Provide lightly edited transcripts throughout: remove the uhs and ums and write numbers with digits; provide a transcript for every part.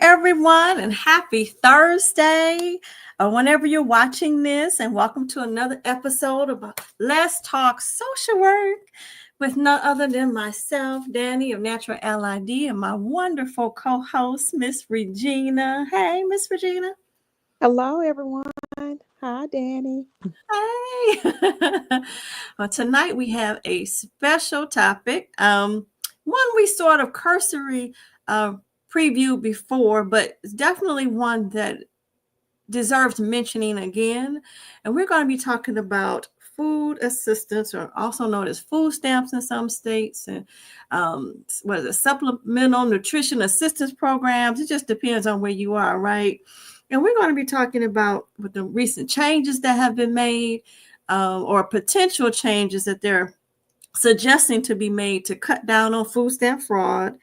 everyone, and happy Thursday, or whenever you're watching this, and welcome to another episode of Let's Talk Social Work with none other than myself, Danny of Natural LID, and my wonderful co-host, Miss Regina. Hey, Miss Regina. Hello, everyone. Hi, Danny. Hey. Well, tonight we have a special topic. One we sort of cursory uh, previewed before, but it's definitely one that deserves mentioning again. And we're going to be talking about food assistance, or also known as food stamps in some states, and what is it, supplemental nutrition assistance programs. It just depends on where you are, right? And we're going to be talking about with the recent changes that have been made, or potential changes that they're suggesting to be made to cut down on food stamp fraud.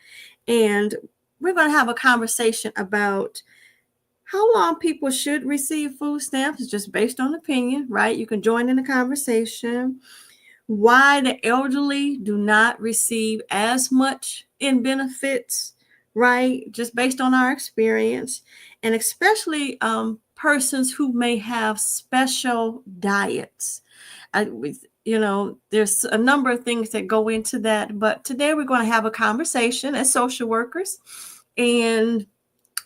And we're going to have a conversation about how long people should receive food stamps. It's just based on opinion, right? You can join in the conversation. Why the elderly do not receive as much in benefits, right? Just based on our experience, and especially persons who may have special diets. There's a number of things that go into that, but today we're going to have a conversation as social workers. And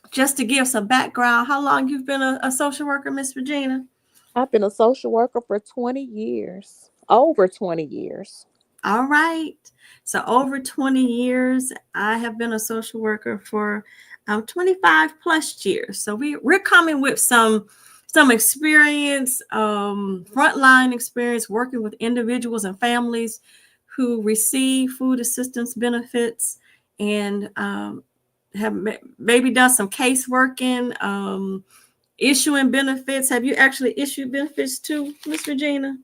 just to give some background, how long you've been a social worker, Miss Regina? I've been a social worker for 20 years, over 20 years. All right. So over 20 years, I have been a social worker for 25 plus years. So we're coming with some experience, frontline experience working with individuals and families who receive food assistance benefits, and have maybe done some case working, issuing benefits. Have you actually issued benefits too, Miss Regina?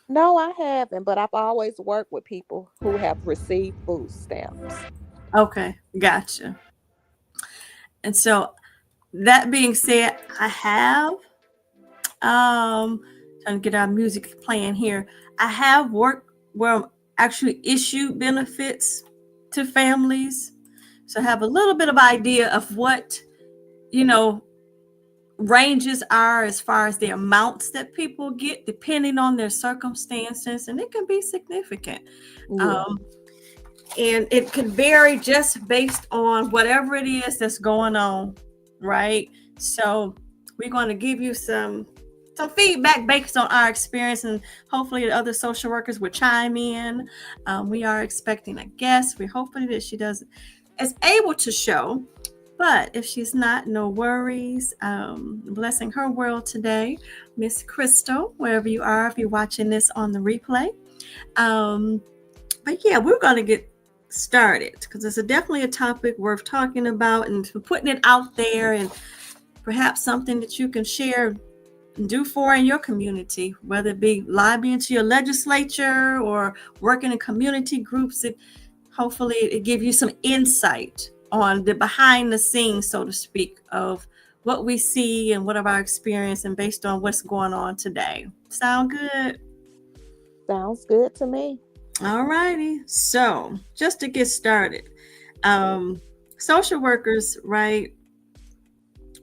No, I haven't, but I've always worked with people who have received food stamps. Okay, gotcha. And so that being said, I have trying to get our music playing here. I have worked where I'm actually issued benefits to families. So I have a little bit of idea of what, you know, ranges are as far as the amounts that people get depending on their circumstances, and it can be significant. Yeah. Um, and it could vary just based on whatever it is that's going on, right? So we're going to give you some feedback based on our experience, and hopefully the other social workers will chime in. We are expecting a guest. We're hoping that she is able to show, but if she's not, no worries. Blessing her world today, Miss Crystal, wherever you are, if you're watching this on the replay. But yeah, we're going to get started because it's definitely a topic worth talking about and putting it out there, and perhaps something that you can share and do for in your community, whether it be lobbying to your legislature or working in community groups. Hopefully it give you some insight on the behind the scenes, so to speak, of what we see and what of our experience, and based on what's going on today. Sound good? Sounds good to me. All righty. So just to get started, social workers, right?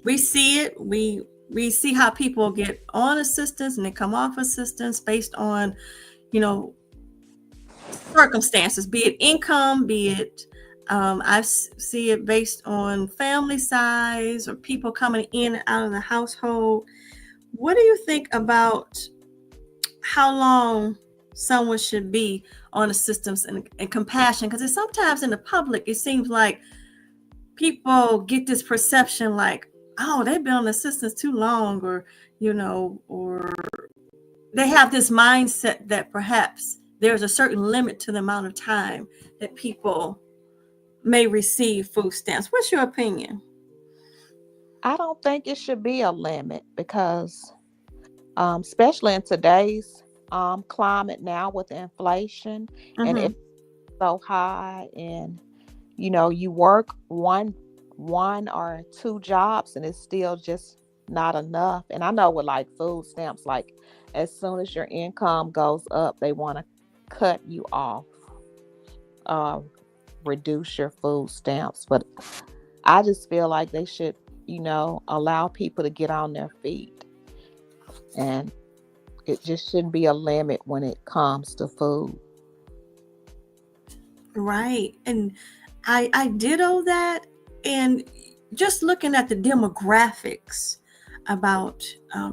We see it. We see how people get on assistance and they come off assistance based on, circumstances, be it income, be it I see it based on family size or people coming in and out of the household. What do you think about how long someone should be on assistance and compassion? Because sometimes in the public, it seems like people get this perception like, oh, they've been on assistance too long, or they have this mindset that perhaps there's a certain limit to the amount of time that people may receive food stamps. What's your opinion? I don't think it should be a limit because, especially in today's climate now with inflation and Mm-hmm. it's so high, and you work one or two jobs and it's still just not enough. And I know with like food stamps, like as soon as your income goes up, they want to cut you off, uh, reduce your food stamps. But I just feel like they should, allow people to get on their feet. And it just shouldn't be a limit when it comes to food. Right. And I ditto that. And just looking at the demographics about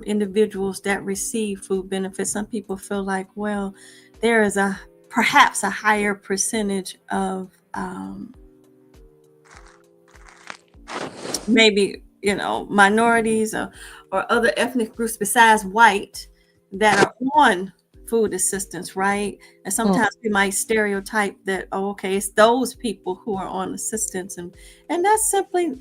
individuals that receive food benefits, some people feel like, well, there is perhaps a higher percentage of maybe, minorities or other ethnic groups besides white that are on food assistance, right? And Mm. sometimes we might stereotype that, oh, okay, it's those people who are on assistance, and that's simply,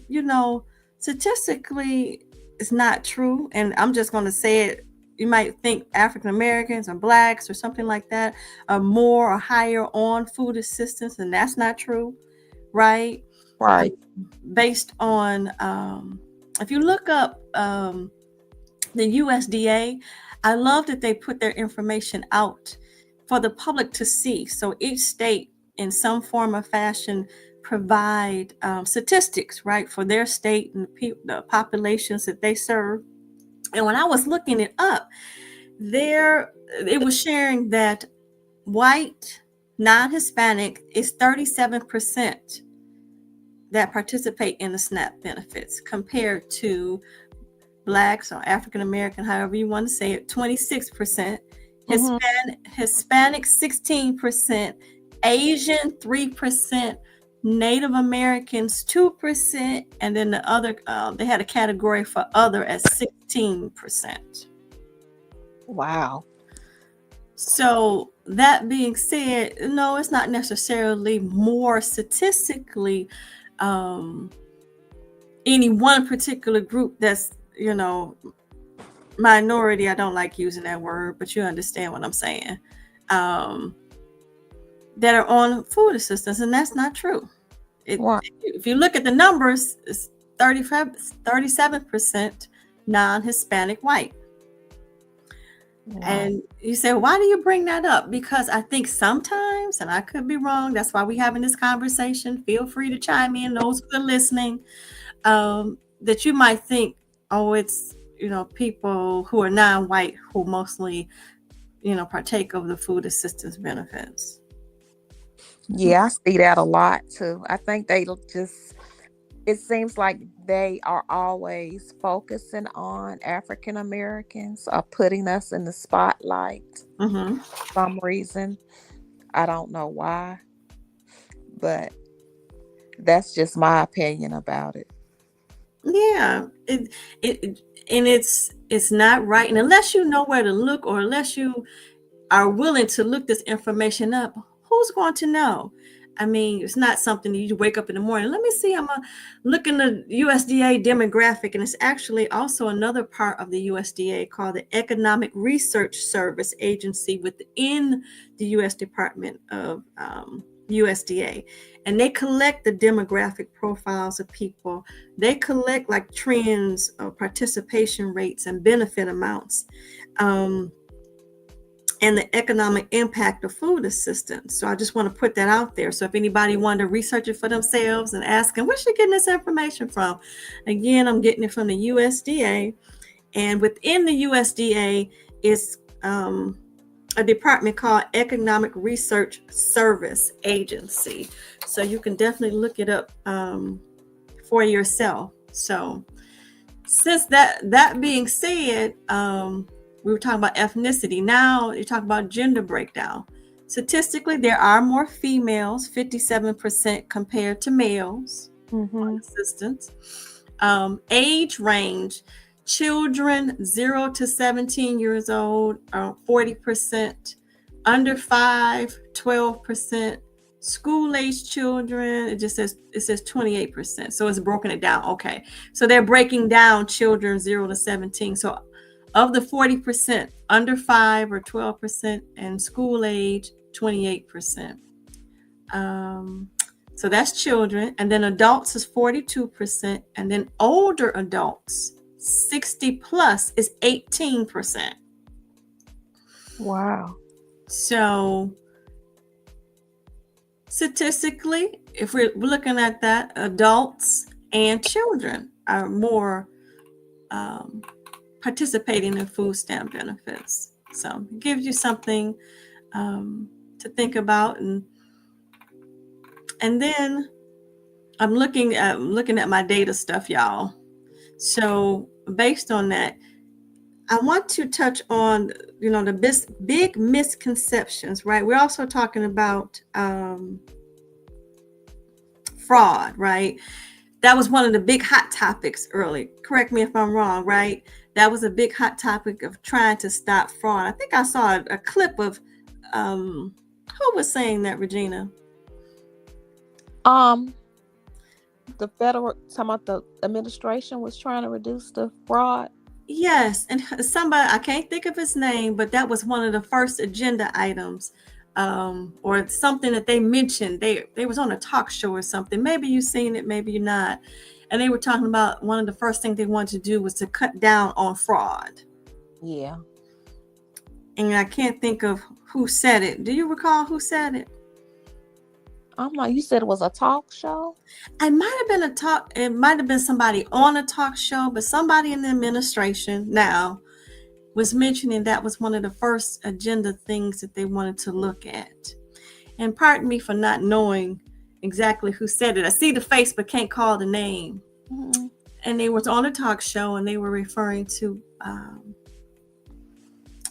statistically, it's not true. And I'm just going to say it. You might think African Americans or blacks or something like that are more or higher on food assistance, and that's not true, right? Right. Based on if you look up the USDA, I love that they put their information out for the public to see. So each state, in some form or fashion, provide statistics, right, for their state and the populations that they serve. And when I was looking it up, it was sharing that white, non-Hispanic is 37% that participate in the SNAP benefits compared to blacks or African American, however you want to say it, 26%, Hmm. Hispanic 16%, Asian 3%, Native Americans 2%, and then the other they had a category for other at 16%. Wow. So that being said, no, it's not necessarily more statistically any one particular group that's, minority. I don't like using that word, but you understand what I'm saying. Um, that are on food assistance, and that's not true. Wow. If you look at the numbers, it's 37% non-Hispanic white. Right. And you say, why do you bring that up? Because I think sometimes, and I could be wrong, that's why we're having this conversation. Feel free to chime in, those who are listening, that you might think, oh, it's, people who are non-white who mostly, partake of the food assistance benefits. Yeah, I see that a lot too. I think it seems like they are always focusing on African Americans or putting us in the spotlight Mm-hmm. for some reason. I don't know why, but that's just my opinion about it. Yeah, it and it's not right, and unless you know where to look, or unless you are willing to look this information up, who's going to know? I mean, it's not something you wake up in the morning. Let me see. I'm looking the USDA demographic, and it's actually also another part of the USDA called the Economic Research Service Agency within the U.S. Department of USDA, and they collect the demographic profiles of people. They collect like trends of participation rates and benefit amounts. And the economic impact of food assistance. So I just want to put that out there. So if anybody wanted to research it for themselves and asking, where's she getting this information from? Again, I'm getting it from the USDA. And within the USDA is a department called Economic Research Service Agency. So you can definitely look it up for yourself. So since that being said, we were talking about ethnicity. Now you're talking about gender breakdown. Statistically, there are more females, 57% compared to males on Hmm. assistance. Age range, children 0 to 17 years old, 40%. Under 5, 12%. School age children, it says 28%. So it's broken it down. Okay. So they're breaking down children 0 to 17. So of the 40%, under 5 or 12%, and school age 28%. So that's children, and then adults is 42%, and then older adults 60 plus is 18%. Wow. So statistically, if we're looking at that, adults and children are more um, participating in food stamp benefits. So it gives you something to think about, and then I'm looking at my data stuff, y'all. So based on that, I want to touch on the big misconceptions, right? We're also talking about fraud, right? That was one of the big hot topics early. Correct me if I'm wrong, right? That was a big hot topic of trying to stop fraud. I think I saw a clip of who was saying that, Regina? Um, the federal, talking about the administration was trying to reduce the fraud. Yes, and somebody, I can't think of his name, but that was one of the first agenda items, or something that they mentioned. They was on a talk show or something. Maybe you've seen it, maybe you're not. And they were talking about one of the first things they wanted to do was to cut down on fraud. Yeah. And I can't think of who said it. Do you recall who said it? I'm like, you said it was a talk show? It might have been a talk. It might have been somebody on a talk show, but somebody in the administration now was mentioning that was one of the first agenda things that they wanted to look at. And pardon me for not knowing exactly who said it. I see the face but can't call the name. Mm-hmm. And they was on a talk show and they were referring to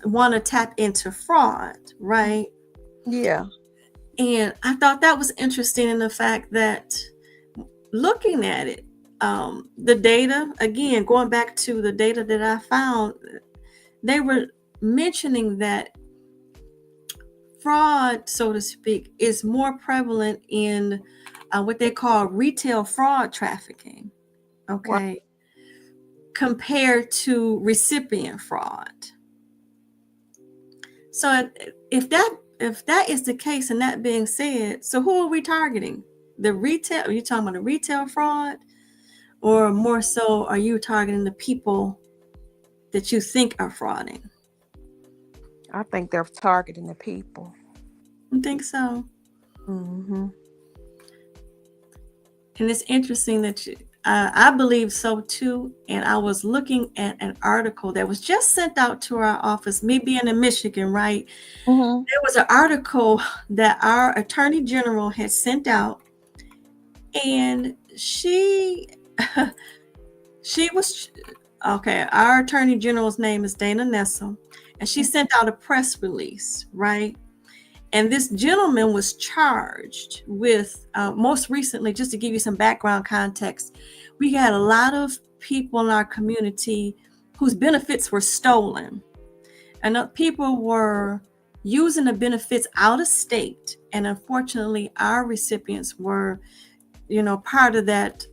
want to tap into fraud, right? Yeah. And I thought that was interesting in the fact that looking at it, the data, again, going back to the data that I found, they were mentioning that fraud, so to speak, is more prevalent in what they call retail fraud trafficking, Right. okay, compared to recipient fraud. So if that is the case, and that being said, so who are we targeting? The retail? Are you talking about the retail fraud, or more so, are you targeting the people that you think are frauding? I think they're targeting the people. I think so. Mm-hmm. And it's interesting that I believe so too. And I was looking at an article that was just sent out to our office, me being in Michigan, right? Mm-hmm. There was an article that our attorney general had sent out, and she was okay. Our attorney general's name is Dana Nessel, and she sent out a press release, right? And this gentleman was charged with, most recently, just to give you some background context, we had a lot of people in our community whose benefits were stolen. And people were using the benefits out of state. And unfortunately, our recipients were, part of that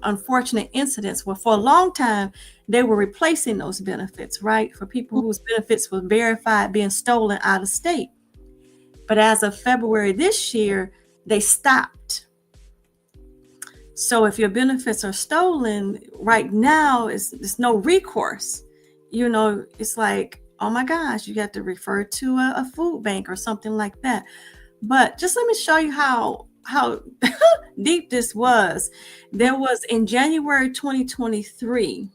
unfortunate incidents. Well, for a long time, they were replacing those benefits, right? For people whose benefits were verified being stolen out of state. But as of February this year, they stopped. So if your benefits are stolen right now, it's no recourse. It's like, oh my gosh, you got to refer to a food bank or something like that. But just let me show you how deep this was. There was, in January 2023,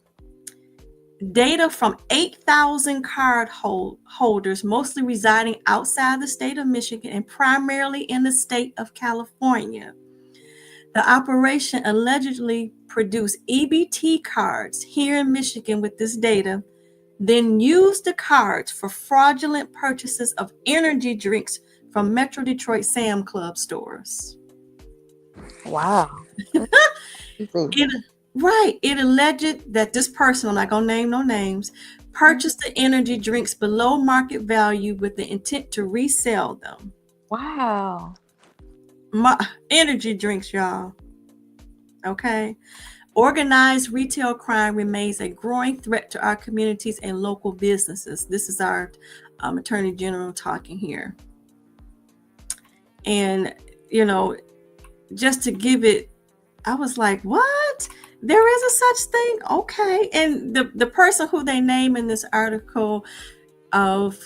data from 8,000 card holders, mostly residing outside the state of Michigan and primarily in the state of California. The operation allegedly produced EBT cards here in Michigan with this data, then used the cards for fraudulent purchases of energy drinks from Metro Detroit Sam Club stores. Wow. It alleged that this person, I'm not going to name no names, purchased the energy drinks below market value with the intent to resell them. Wow. Energy drinks, y'all. Okay. Organized retail crime remains a growing threat to our communities and local businesses. This is our Attorney General talking here. And, just to give it, I was like, what? There is a such thing? Okay. And the person who they name in this article of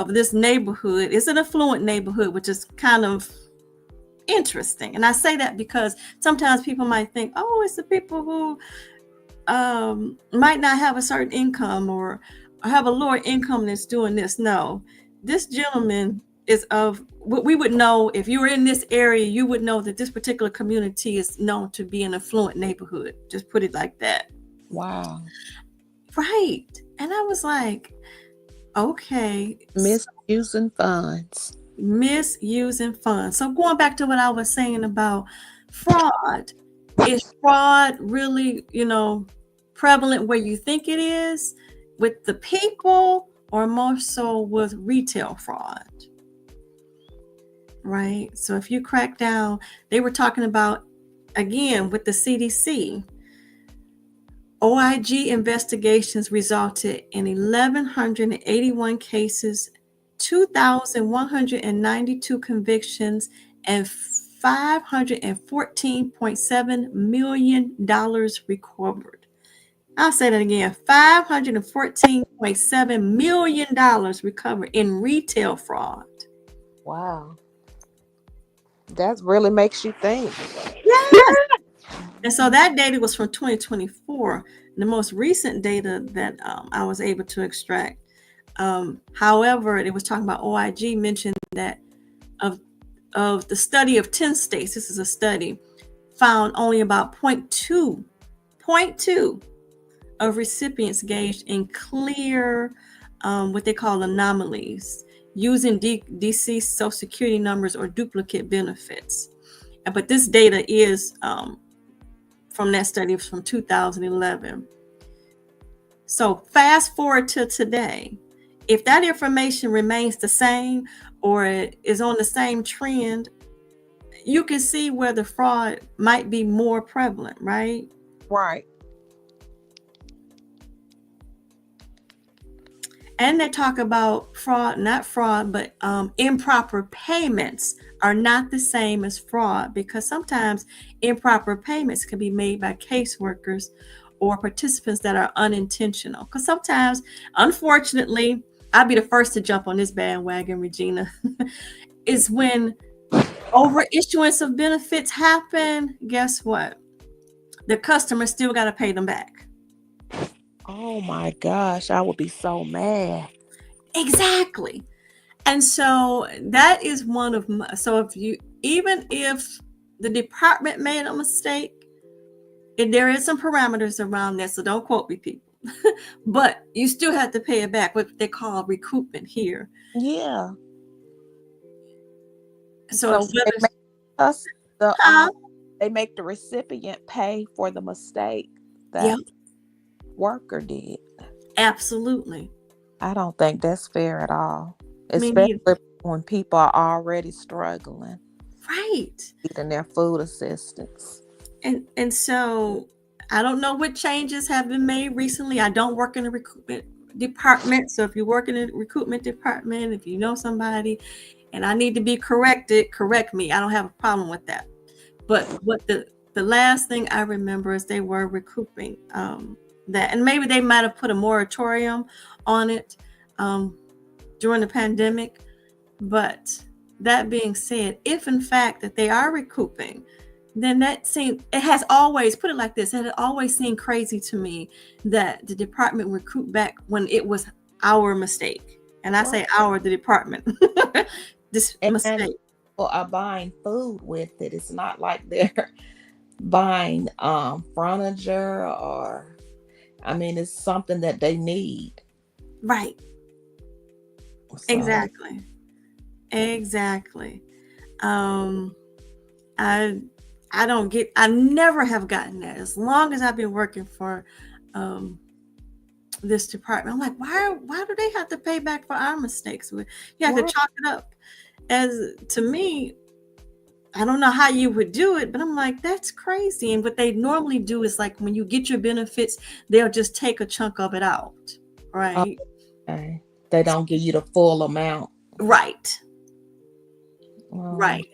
this neighborhood is an affluent neighborhood, which is kind of interesting. And I say that because sometimes people might think, oh, it's the people who might not have a certain income or have a lower income that's doing this. No, this gentleman is of what we would know. If you were in this area, you would know that this particular community is known to be an affluent neighborhood. Just put it like that. Wow. Right. And I was like, okay, Misusing funds. misusing funds. So going back to what I was saying about fraud, is fraud really, prevalent where you think it is with the people or more so with retail fraud? Right. So if you crack down, they were talking about, again, with the CDC, OIG investigations resulted in 1,181 cases, 2,192 convictions, and $514.7 million recovered. I'll say that again, $514.7 million recovered in retail fraud. Wow. That really makes you think. Yes. And so that data was from 2024. The most recent data that I was able to extract. However, it was talking about OIG mentioned that of the study of 10 states, this is a study, found only about 0.2 of recipients engaged in clear what they call anomalies using deceased Social Security numbers or duplicate benefits. But this data is from that study from 2011. So fast forward to today. If that information remains the same or is on the same trend, you can see where the fraud might be more prevalent, right? Right. And they talk about fraud, not fraud, but improper payments are not the same as fraud, because sometimes improper payments can be made by caseworkers or participants that are unintentional. Because sometimes, unfortunately, I'll be the first to jump on this bandwagon, Regina, is when over issuance of benefits happen, guess what? The customer still got to pay them back. Oh my gosh, I would be so mad. Exactly. And so that is one of my, so even if the department made a mistake, and there is some parameters around that, so don't quote me, people, but you still have to pay it back, what they call recoupment here. Yeah. So So they make us huh? they make the recipient pay for the mistake Yeah, that worker did. absolutely. I don't think that's fair at all. Me neither. Especially when people are already struggling, Right. needing their food assistance. And so I don't know what changes have been made recently. I don't work in the recruitment department. So if you work in the recruitment department, if you know somebody and I need to be corrected, correct me. I don't have a problem with that. But what the last thing I remember is they were recouping that, and maybe they might have put a moratorium on it during the pandemic. But that being said, if in fact that they are recouping, then it has always, put it like this, it had always seemed crazy to me that the department would recoup back when it was our mistake. And I say our, the department, this And mistake. people are buying food with it. It's not like they're buying furniture or I mean it's something that they need. Right. So Exactly. Um, I I never have gotten that as long as I've been working for this department. I'm like, why do they have to pay back for our mistakes? You have to right. chalk it up. As to me, I don't know how you would do it, but I'm like, that's crazy. And what they normally do is like when you get your benefits, they'll just take a chunk of it out. Right. Okay. They don't give you the full amount. Right. Um, Right.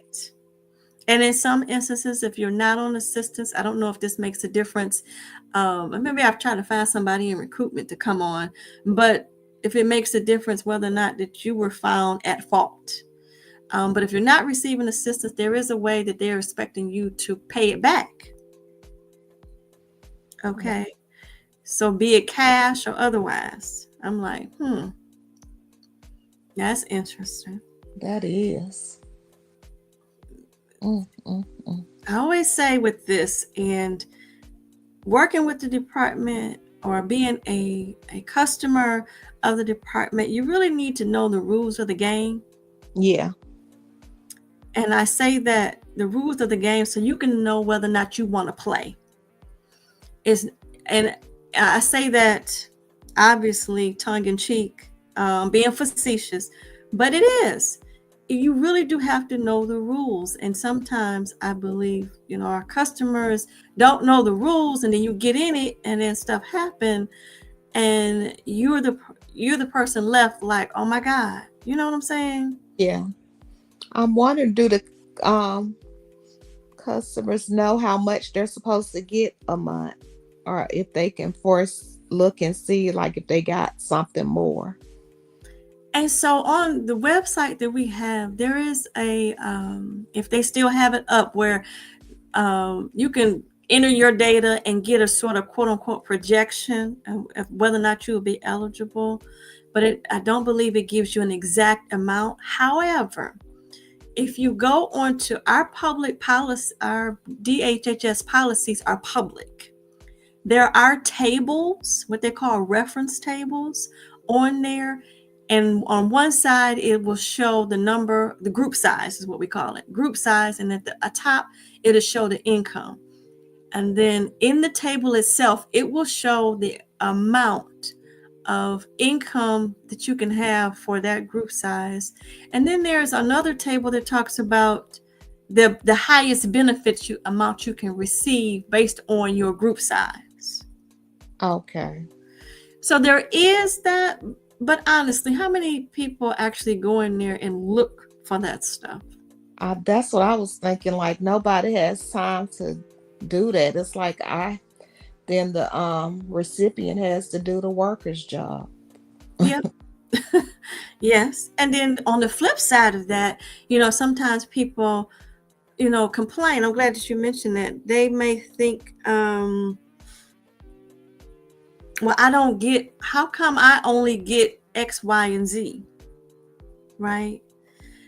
And in some instances, if you're not on assistance, I don't know if this makes a difference. Maybe I've tried to find somebody in recruitment to come on, but if it makes a difference whether or not that you were found at fault. But if you're not receiving assistance, there is a way that they're expecting you to pay it back. Okay. So be it cash or otherwise. I'm like, that's interesting. That is. Mm, mm, mm. I always say with this, and working with the department or being a customer of the department, you really need to know the rules of the game. Yeah. And I say that the rules of the game so you can know whether or not you want to play. And I say that obviously tongue in cheek, being facetious, but it is. You really do have to know the rules. And sometimes I believe, our customers don't know the rules, and then you get in it and then stuff happen, and you're the person left like, oh my God. You know what I'm saying? Yeah. I'm wondering, do the um customers know how much they're supposed to get a month, or if they can force look and see like if they got something more? And so on the website that we have, there is a, if they still have it up, where you can enter your data and get a sort of quote unquote projection of whether or not you will be eligible. But I don't believe it gives you an exact amount. However, if you go onto our public policy, our DHHS policies are public. There are tables, what they call reference tables, on there. And on one side, it will show the number, the group size is what we call it, group size. And at the top, it'll show the income. And then in the table itself, it will show the amount of income that you can have for that group size. And then there's another table that talks about the highest benefits amount you can receive based on your group size. Okay. So there is that, but honestly, how many people actually go in there and look for that stuff? That's what I was thinking. Like nobody has time to do that. It's like then the recipient has to do the worker's job. Yep. Yes. And then on the flip side of that, sometimes people, complain. I'm glad that you mentioned that. They may think, well, I don't get, how come I only get X, Y, and Z? Right?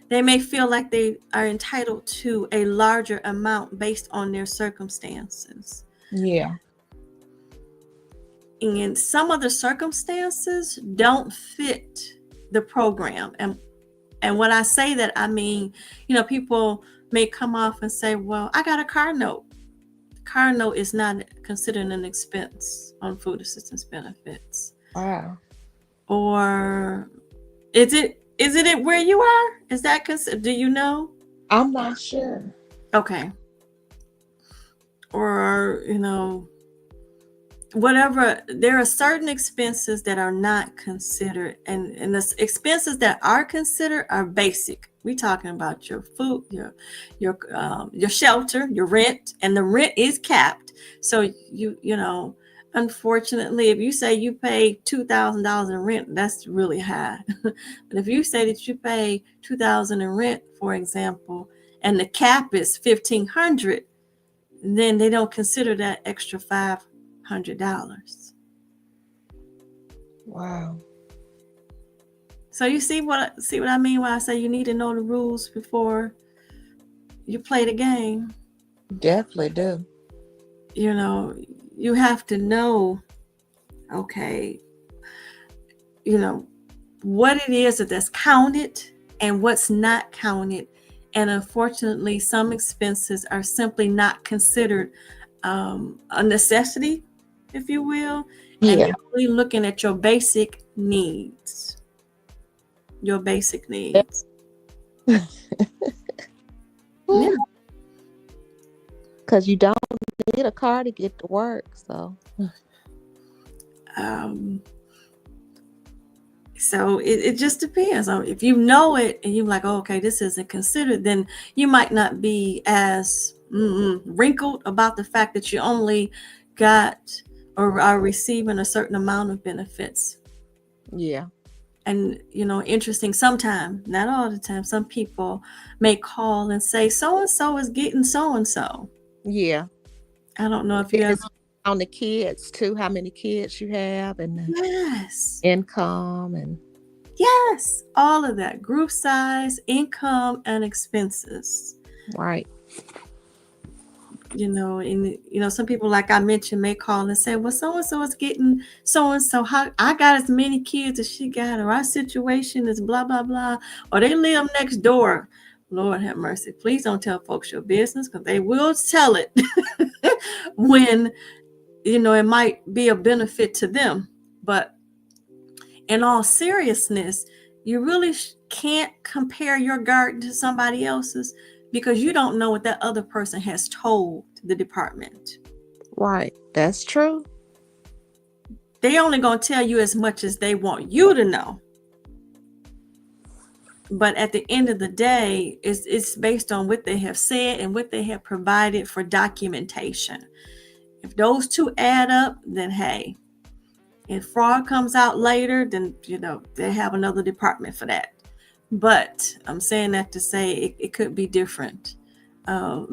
They may feel like they are entitled to a larger amount based on their circumstances. Yeah. And some of the circumstances don't fit the program. And when I say that, I mean, people may come off and say, well, I got a car note. Car note is not considered an expense on food assistance benefits. Wow. Or is it where you are? Is that considered? Do you know? I'm not sure. Okay. Or, whatever, there are certain expenses that are not considered, and the expenses that are considered are basic. We're talking about your food, your shelter, your rent, and the rent is capped. So unfortunately, if you say you pay $2,000 in rent, that's really high. But if you say that you pay $2,000 in rent, for example, and the cap is $1,500, then they don't consider that extra $500. Wow. So you see what I mean when I say you need to know the rules before you play the game. Definitely do. You have to know, okay, what it is that's counted and what's not counted. And unfortunately, some expenses are simply not considered a necessity, if you will. Yeah. And you're really looking at your basic needs. Your basic needs. Yeah. Because you don't need a car to get to work. So it just depends on if you know it and you're like, oh, okay, this isn't considered, then you might not be as wrinkled about the fact that you only got or are receiving a certain amount of benefits. Yeah. And interesting, sometimes, not all the time, some people may call and say so and so is getting so and so. Yeah. I don't know if you And ever. it's on the kids too, how many kids you have and the Yes. income and Yes, all of that, group size, income, and expenses. right. And some people, like I mentioned, may call and say, well, so and so is getting so and so. How I got as many kids as she got, or our situation is blah blah blah, or they live next door. Lord have mercy. Please don't tell folks your business, because they will tell it when it might be a benefit to them. But in all seriousness, you really can't compare your garden to somebody else's, because you don't know what that other person has told the department. Right. That's true. They only gonna tell you as much as they want you to know. But at the end of the day, it's based on what they have said and what they have provided for documentation. If those two add up, then hey. If fraud comes out later, then they have another department for that. But I'm saying that to say it could be different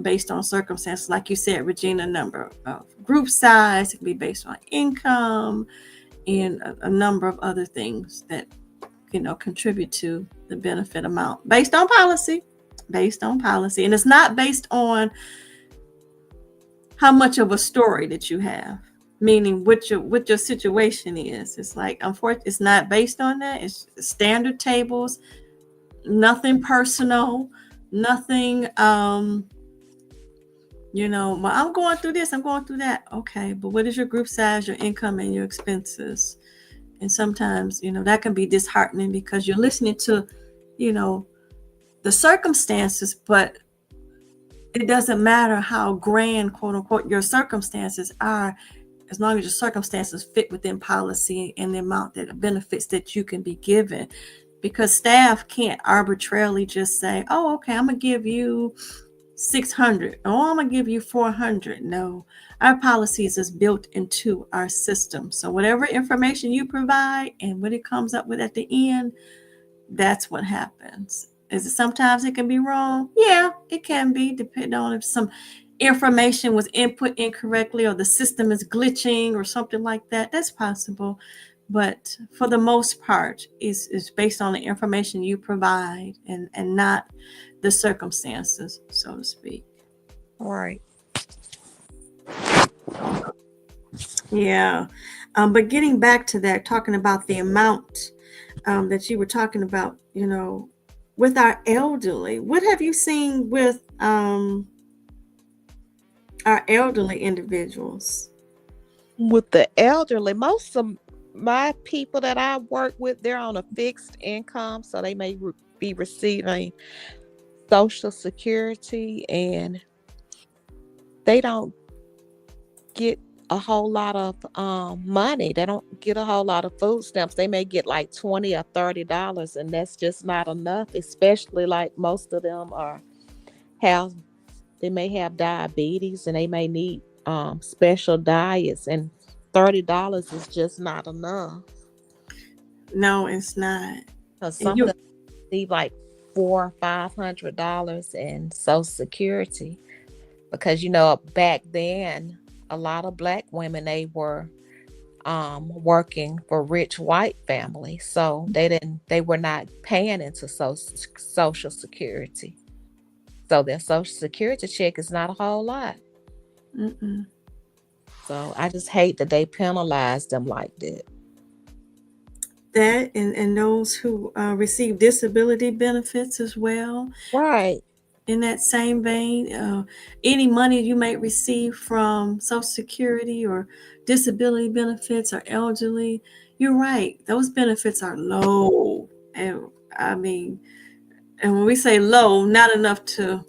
based on circumstances. Like you said, Regina, number of group size, it could be based on income and a number of other things that contribute to the benefit amount based on policy. And it's not based on how much of a story that you have, meaning what your situation is. It's like, unfortunately, it's not based on that. It's standard tables, nothing personal, nothing well, I'm going through this, I'm going through that. Okay, but what is your group size, your income, and your expenses? And sometimes that can be disheartening, because you're listening to the circumstances, but it doesn't matter how grand, quote unquote, your circumstances are, as long as your circumstances fit within policy and the amount that benefits that you can be given. Because staff can't arbitrarily just say, oh, okay, I'm gonna give you 600, oh, I'm gonna give you 400. No, our policies is built into our system. So whatever information you provide and what it comes up with at the end, that's what happens. Is it sometimes it can be wrong? Yeah, it can be, depending on if some information was input incorrectly or the system is glitching or something like that. That's possible. But for the most part, it's based on the information you provide, and not the circumstances, so to speak. Right. Yeah. But getting back to that, talking about the amount that you were talking about, with our elderly, what have you seen with our elderly individuals? With the elderly, most of my people that I work with, they're on a fixed income, so they may be receiving Social Security, and they don't get a whole lot of money. They don't get a whole lot of food stamps. They may get like $20 or $30, and that's just not enough. Especially like most of them have they may have diabetes, and they may need special diets, and $30 is just not enough. No, it's not. Because And some of you them receive like $400 or $500 in Social Security. Because back then a lot of Black women, they were working for rich white families, so they were not paying into Social Security, so their Social Security check is not a whole lot. mm-mm. So I just hate that they penalize them like that. That, and those who receive disability benefits as well. Right. In that same vein, any money you may receive from Social Security or disability benefits or elderly, you're right. Those benefits are low. And I mean, and when we say low, not enough to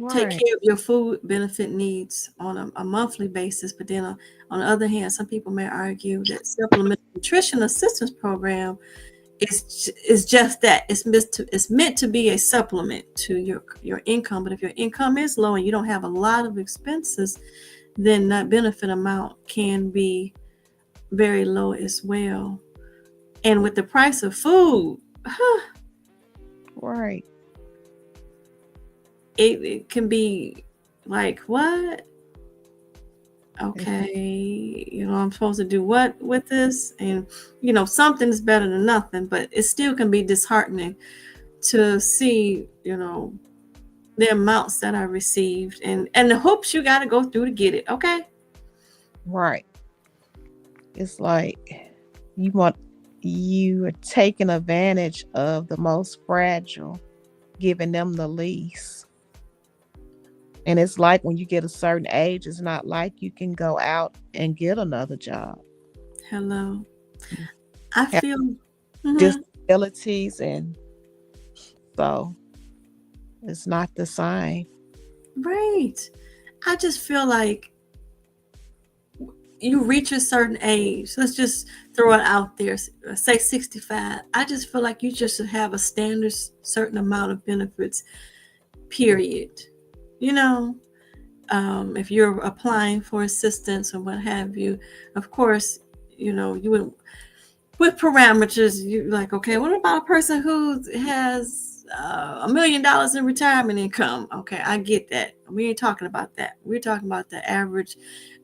take Right. care of your food benefit needs on a monthly basis. But then on the other hand, some people may argue that supplemental nutrition assistance program is just that. It's meant to be a supplement to your income. But if your income is low and you don't have a lot of expenses, then that benefit amount can be very low as well. And with the price of food, Right. it can be like, what? It's Okay, I'm supposed to do what with this? And, something is better than nothing, but it still can be disheartening to see, the amounts that I received and the hoops you got to go through to get it. Okay. right. It's like you want you are taking advantage of the most fragile, giving them the least. And it's like when you get a certain age, it's not like you can go out and get another job. Hello. You I have feel, mhm, disabilities, and so it's not the same. right. I just feel like you reach a certain age. Let's just throw it out there. Say 65. I just feel like you just should have a standard certain amount of benefits, period. You know, if you're applying for assistance or what have you, of course, you would, with parameters, you like, okay, what about a person who has $1 million in retirement income? Okay, I get that. We ain't talking about that. We're talking about the average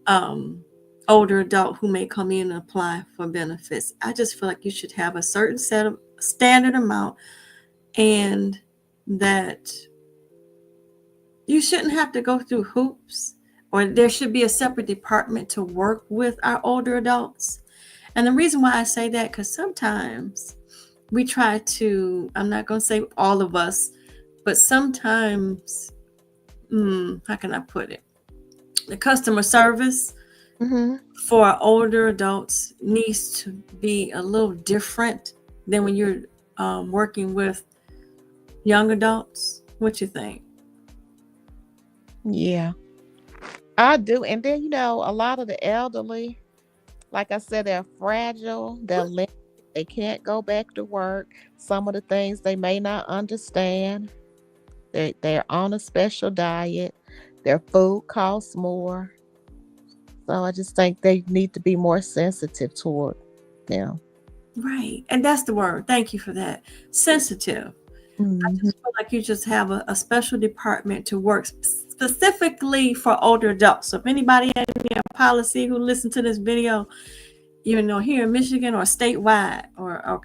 um, older adult who may come in and apply for benefits. I just feel like you should have a certain set of standard amount, and that you shouldn't have to go through hoops, or there should be a separate department to work with our older adults. And the reason why I say that, because sometimes we try to, I'm not going to say all of us, but sometimes, how can I put it? The customer service Hmm. for our older adults needs to be a little different than when you're working with young adults. What you think? Yeah, I do. And then, a lot of the elderly, like I said, they're fragile, they're limited, they can't go back to work. Some of the things they may not understand. They're on a special diet. Their food costs more. So I just think they need to be more sensitive toward them. Right. And that's the word. Thank you for that. Sensitive. I Hmm. just feel like you just have a special department to work specifically for older adults. So if anybody in your policy who listen to this video, here in Michigan or statewide or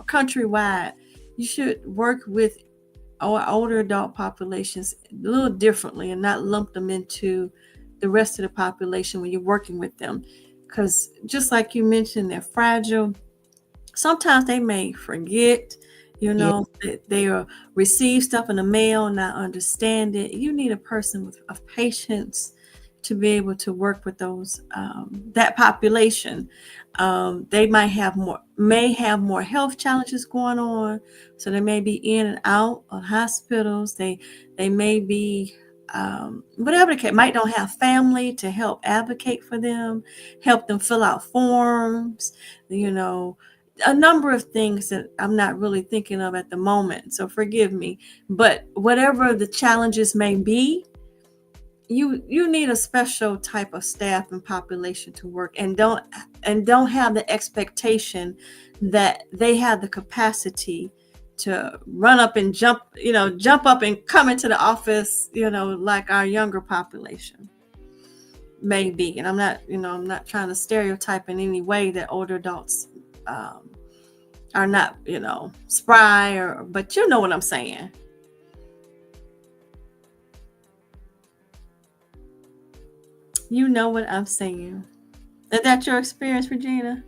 countrywide, you should work with our older adult populations a little differently and not lump them into the rest of the population when you're working with them. Because just like you mentioned, they're fragile. Sometimes they may forget, Yeah, that they receive stuff in the mail and not understand it. You need a person of patience to be able to work with those that population. They may have more health challenges going on, so they may be in and out of hospitals. They may be whatever the case, might don't have family to help advocate for them, help them fill out forms, you know, a number of things that I'm not really thinking of at the moment. So forgive me. But whatever the challenges may be, you need a special type of staff and population to work, and don't have the expectation that they have the capacity to run up and jump up and come into the office, like our younger population may be. And I'm not trying to stereotype in any way that older adults are not, spry, but you know what I'm saying. You know what I'm saying. Is that your experience, Regina?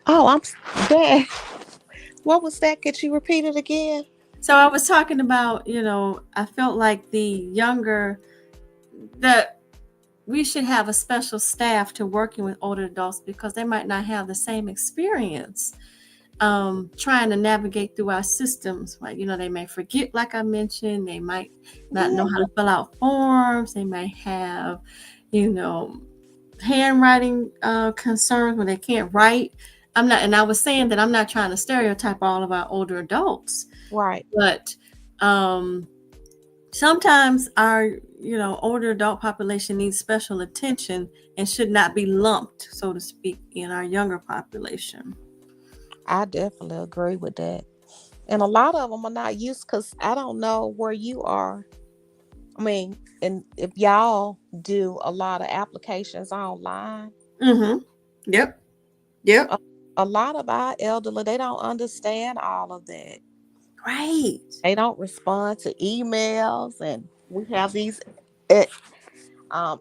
oh, that. What was that? Could you repeat it again? So I was talking about, I felt like that we should have a special staff to working with older adults because they might not have the same experience trying to navigate through our systems. Like, they may forget, like I mentioned, they might not know Yeah. how to fill out forms, they may have, you know, handwriting concerns when they can't write. And I was saying that I'm not trying to stereotype all of our older adults, Right. but um, Sometimes our, older adult population needs special attention and should not be lumped, so to speak, in our younger population. I definitely agree with that. And a lot of them are not used because I don't know where you are. I mean, and if y'all do a lot of applications online, Mm-hmm. Yep. Yep. a, a lot of our elderly, they don't understand all of that. Right. They don't respond to emails, and we have these eh,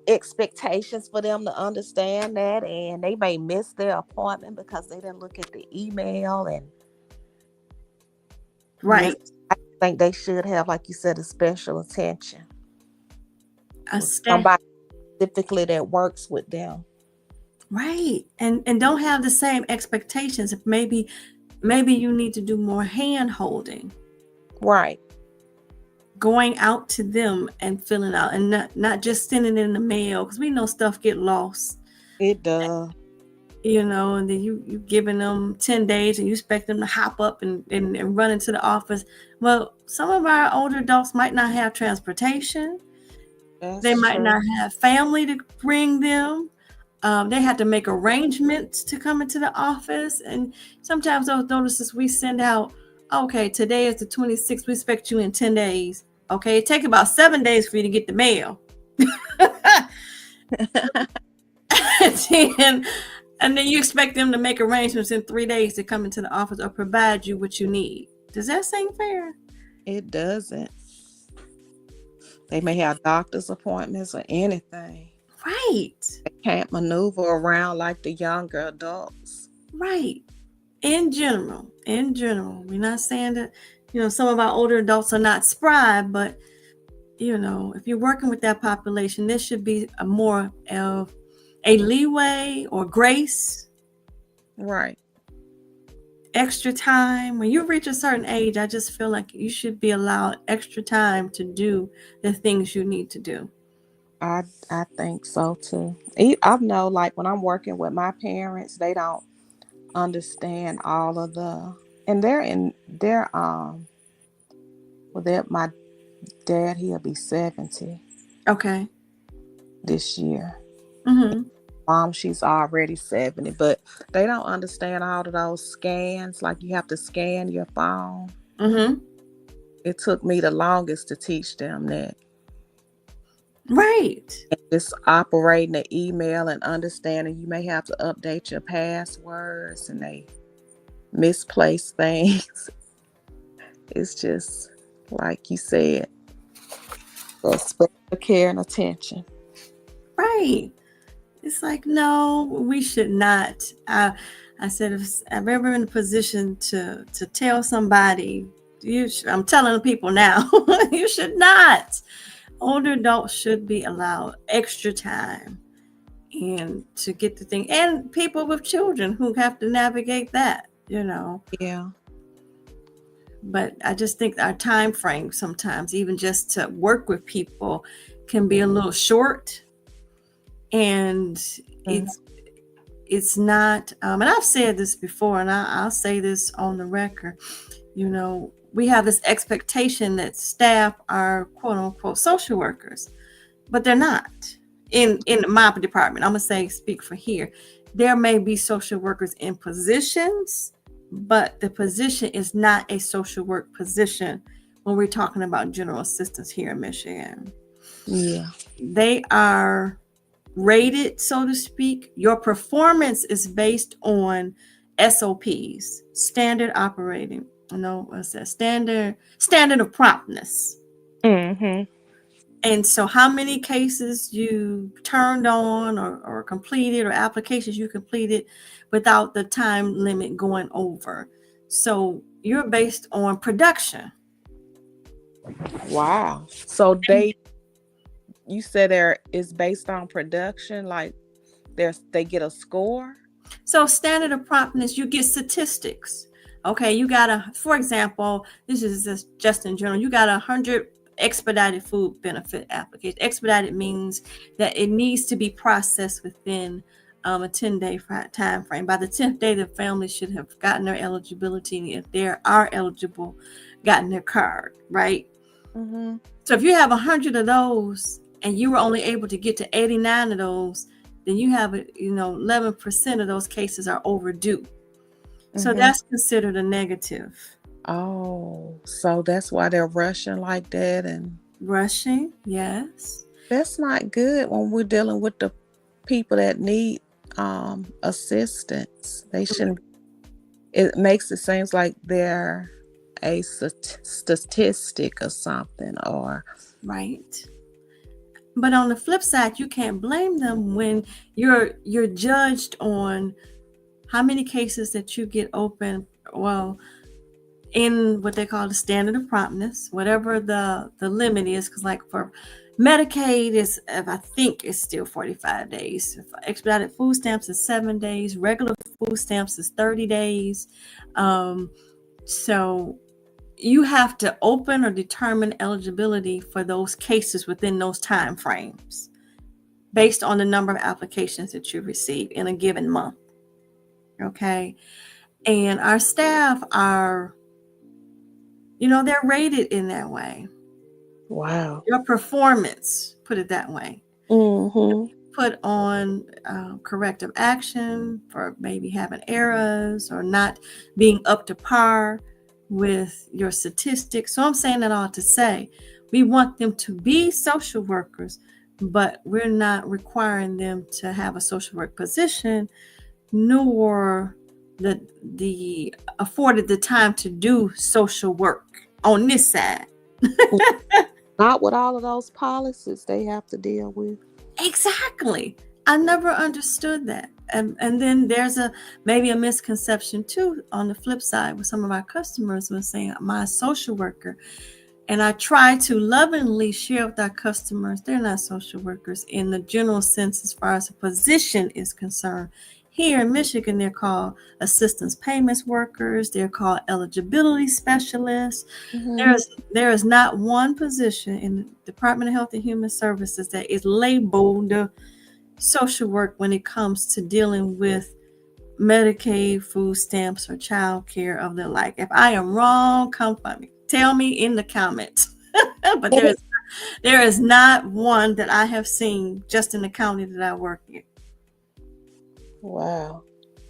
expectations for them to understand that, and they may miss their appointment because they didn't look at the email and miss. Right. I think they should have, like you said, a special attention A with staff. somebody specifically that works with them. Right. And don't have the same expectations. If maybe you need to do more hand holding, Right. going out to them and filling out, and not just sending it in the mail, because we know stuff get lost. It does. And then you giving them 10 days and you expect them to hop up and run into the office. Well, some of our older adults might not have transportation. They That's might true. not have family to bring them. They had to make arrangements to come into the office. And sometimes those notices we send out, okay, today is the 26th. We expect you in 10 days. Okay, it takes about 7 days for you to get the mail. and, and then you expect them to make arrangements in 3 days to come into the office or provide you what you need. Does that seem fair? It doesn't. They may have doctor's appointments or anything. Right. They can't maneuver around like the younger adults. Right. In general, we're not saying that, some of our older adults are not spry, but, if you're working with that population, there should be a more of a leeway or grace, Right. extra time. When you reach a certain age, I just feel like you should be allowed extra time to do the things you need to do. I think so too. I know, like when I'm working with my parents, they don't understand all of the, and they're well, my dad, he'll be 70 Okay. this year. Mm-hmm. Mom, she's already 70, but they don't understand all of those scans. Like you have to scan your phone. Mm-hmm. It took me the longest to teach them that. Right. And just operating the email and understanding you may have to update your passwords and they misplace things. It's just like you said, the special care and attention. Right. It's like, no, we should not. I said, if I've ever in a position to tell somebody, I'm telling people now, you should not. Older adults should be allowed extra time and to get the thing. And people with children who have to navigate that. Yeah. But I just think our time frame sometimes, even just to work with people, can be a little short. And Mhm. it's not, and I've said this before, and I'll say this on the record. We have this expectation that staff are quote unquote social workers, but they're not. In my department, I'm gonna speak for here. There may be social workers in positions, but the position is not a social work position when we're talking about general assistants here in Michigan. Yeah. They are rated, so to speak. Your performance is based on SOPs, standard operating. What's that? Standard of promptness. Mm-hmm. And so, how many cases you turned on or completed, or applications you completed without the time limit going over. So, you're based on production. Wow. So you said there is based on production, like they get a score? So, standard of promptness, you get statistics. Okay, for example, this is just in general, you got 100 expedited food benefit applications. Expedited means that it needs to be processed within a 10-day time frame. By the 10th day, the family should have gotten their eligibility, if they are eligible, gotten their card, right? Mm-hmm. So if you have 100 of those and you were only able to get to 89 of those, then you have, 11% of those cases are overdue. So Mm-hmm. that's considered a negative. Oh, so that's why they're rushing like that, and Rushing, yes. that's not good when we're dealing with the people that need assistance. They shouldn't. It makes it seems like they're a statistic or something, or Right. But on the flip side, you can't blame them when you're judged on how many cases that you get open, well, in what they call the standard of promptness, whatever the limit is, because like for Medicaid is, I think it's still 45 days. Expedited food stamps is 7 days. Regular food stamps is 30 days. Um, so you have to open or determine eligibility for those cases within those time frames based on the number of applications that you receive in a given month. Okay. And our staff are, they're rated in that way. wow. Your performance, put it that way. Mm-hmm. Put on corrective action for maybe having errors or not being up to par with your statistics. So I'm saying that all to say we want them to be social workers, but we're not requiring them to have a social work position, nor the afforded the time to do social work on this side. Not with all of those policies they have to deal with. Exactly. I never understood that. And then there's maybe a misconception too on the flip side with some of our customers when saying my social worker. And I try to lovingly share with our customers, they're not social workers in the general sense as far as a position is concerned. Here in Michigan, they're called assistance payments workers. They're called eligibility specialists. Mm-hmm. There is not one position in the Department of Health and Human Services that is labeled social work when it comes to dealing with Medicaid, food stamps, or child care of the like. If I am wrong, come find me. Tell me in the comments. But there is not one that I have seen just in the county that I work in. Wow.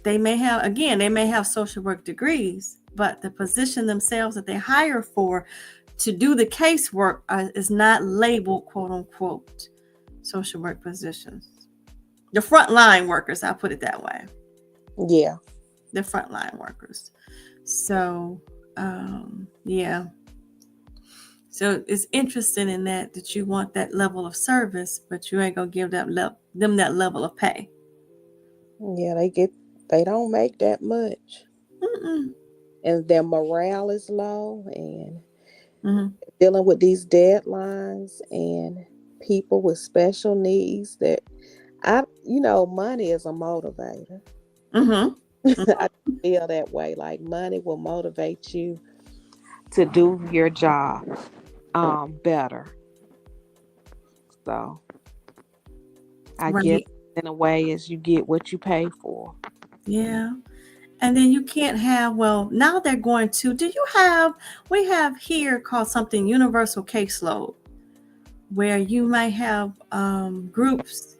They may have social work degrees, but the position themselves that they hire for to do the casework is not labeled quote unquote social work positions. The frontline workers, I'll put it that way. Yeah. The frontline workers. So, yeah. So it's interesting in that you want that level of service, but you ain't gonna give them that level of pay. Yeah, they don't make that much. Mm-mm. And their morale is low, and Mm-hmm. dealing with these deadlines and people with special needs that money is a motivator. Mm-hmm. I feel that way. Like money will motivate you to do your job better. So I guess Right. in a way is you get what you pay for. Yeah. And then you can't have, well, now they're going to, we have here called something universal caseload, where you might have groups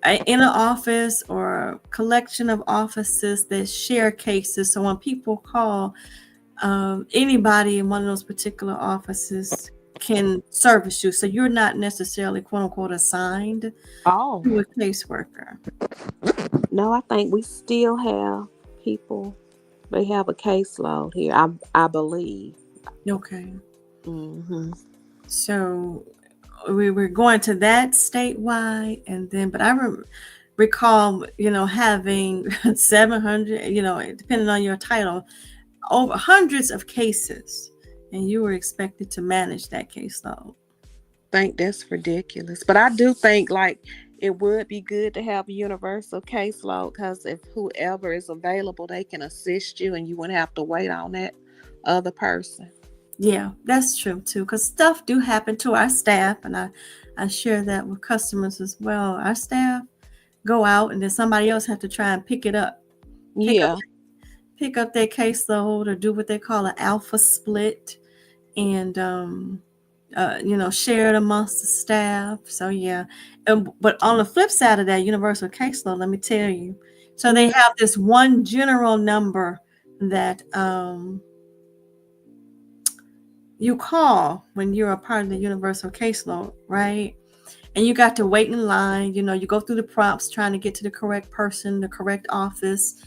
in an office or a collection of offices that share cases. So when people call, anybody in one of those particular offices can service you. So you're not necessarily quote unquote assigned Oh, to a caseworker. no, I think we still have people. They have a caseload here. I believe. Okay. Hmm. So we were going to that statewide, and then, but I recall, having 700, depending on your title, over hundreds of cases, and you were expected to manage that caseload. Think that's ridiculous. But I do think like it would be good to have a universal caseload because if whoever is available, they can assist you and you wouldn't have to wait on that other person. Yeah, that's true too, because stuff do happen to our staff, and I share that with customers as well. Our staff go out, and then somebody else have to try and pick up Yeah. pick up their caseload, or do what they call an alpha split. And shared amongst the staff. So yeah, but on the flip side of that universal caseload, let me tell you, so they Mhm. have this one general number that you call when you're a part of the universal caseload, right? And you got to wait in line. You go through the prompts trying to get to the correct person, the correct office,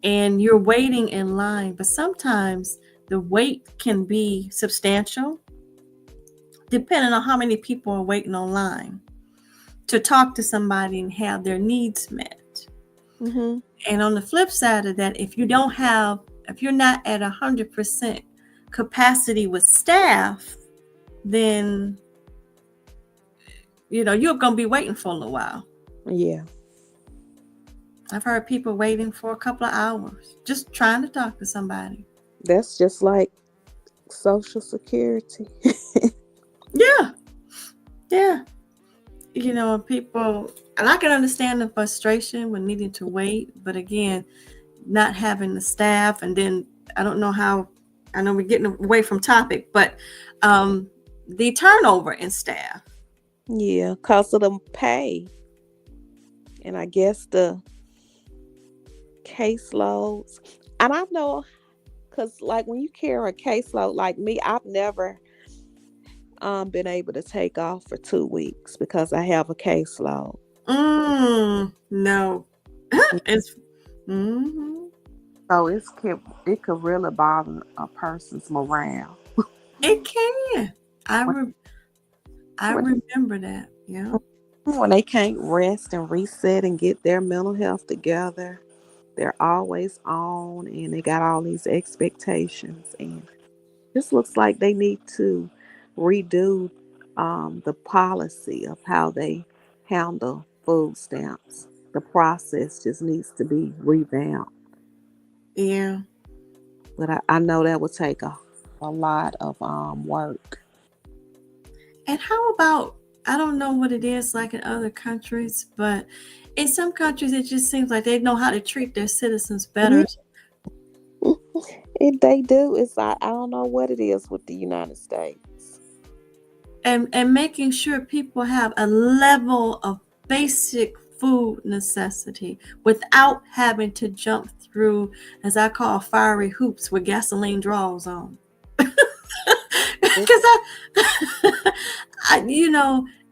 and you're waiting in line. But sometimes the wait can be substantial depending on how many people are waiting online to talk to somebody and have their needs met. Mhm. And on the flip side of that, if you're not at 100% capacity with staff, then you're going to be waiting for a little while. Yeah. I've heard people waiting for a couple of hours just trying to talk to somebody. That's just like Social Security. Yeah, yeah. People, and I can understand the frustration when needing to wait, but again, not having the staff, and then I don't know how. I know we're getting away from topic, but um, the turnover in staff. Yeah, cause of the pay, and I guess the caseloads. And I know, cause like when you carry a caseload like me, I've never been able to take off for 2 weeks because I have a caseload. No, it's mm-hmm. So it could really bother a person's morale It can. I when, re- I when remember that. Yeah, when they can't rest and reset and get their mental health together. They're always on, and they got all these expectations, and this looks like they need to redo the policy of how they handle food stamps. The process just needs to be revamped. yeah. But I know that would take a lot of work. And how about, I don't know what it is like in other countries, but in some countries it just seems like they know how to treat their citizens Yeah, better, if they do. It's I don't know what it is with the United States. and making sure people have a level of basic food necessity without having to jump through, as I call, fiery hoops with gasoline draws on. Because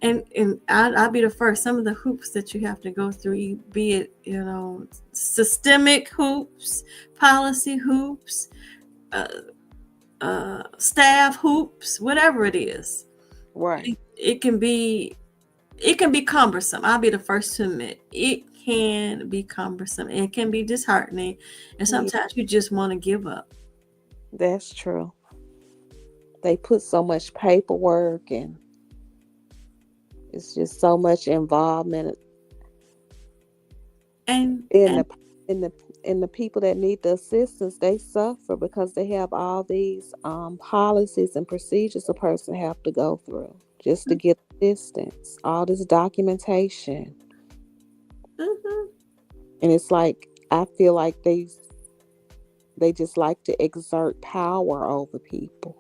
It's I'll be the first. Some of the hoops that you have to go through, be it systemic hoops, policy hoops, uh, staff hoops, whatever it is, right. it can be cumbersome. I'll be the first to admit it can be cumbersome. It can be disheartening, and Yeah, sometimes you just want to give up. that's true. They put so much paperwork and it's just so much involvement And in and the people that need the assistance. They suffer because they have all these policies and procedures a person have to go through just to get assistance, all this documentation. mhm. And it's like I feel like they just like to exert power over people.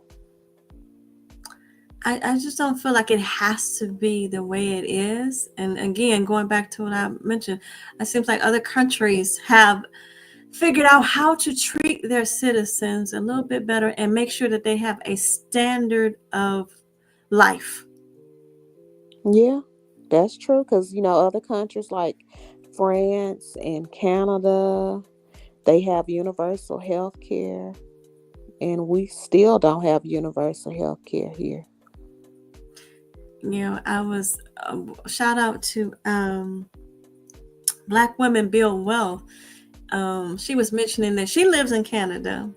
I just don't feel like it has to be the way it is. And again, going back to what I mentioned, it seems like other countries have figured out how to treat their citizens a little bit better and make sure that they have a standard of life. Yeah, that's true, because other countries like France and Canada, they have universal health care, and we still don't have universal health care here. I was shout out to Black Women Build Wealth. She was mentioning that she lives in Canada,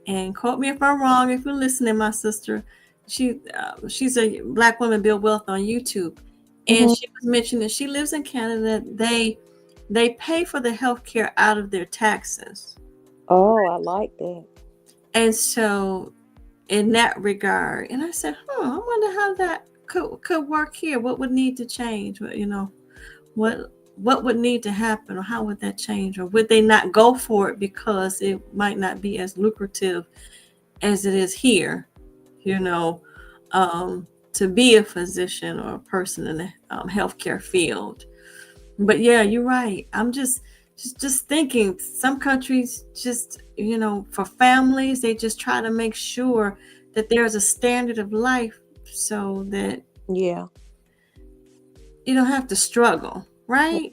and quote me if I'm wrong. If you're listening, my sister, she's a Black Woman Build Wealth on YouTube, and Hmm. she was mentioning that she lives in Canada. They pay for the health care out of their taxes, Oh, I like that. and so in that regard, and I said, I wonder how that could work here. What would need to change? What what would need to happen, or how would that change, or would they not go for it because it might not be as lucrative as it is here? you know um to be a physician or a person in the healthcare field. But yeah, you're right. I'm just thinking some countries just, for families, they just try to make sure that there's a standard of life so that Yeah. you don't have to struggle, right?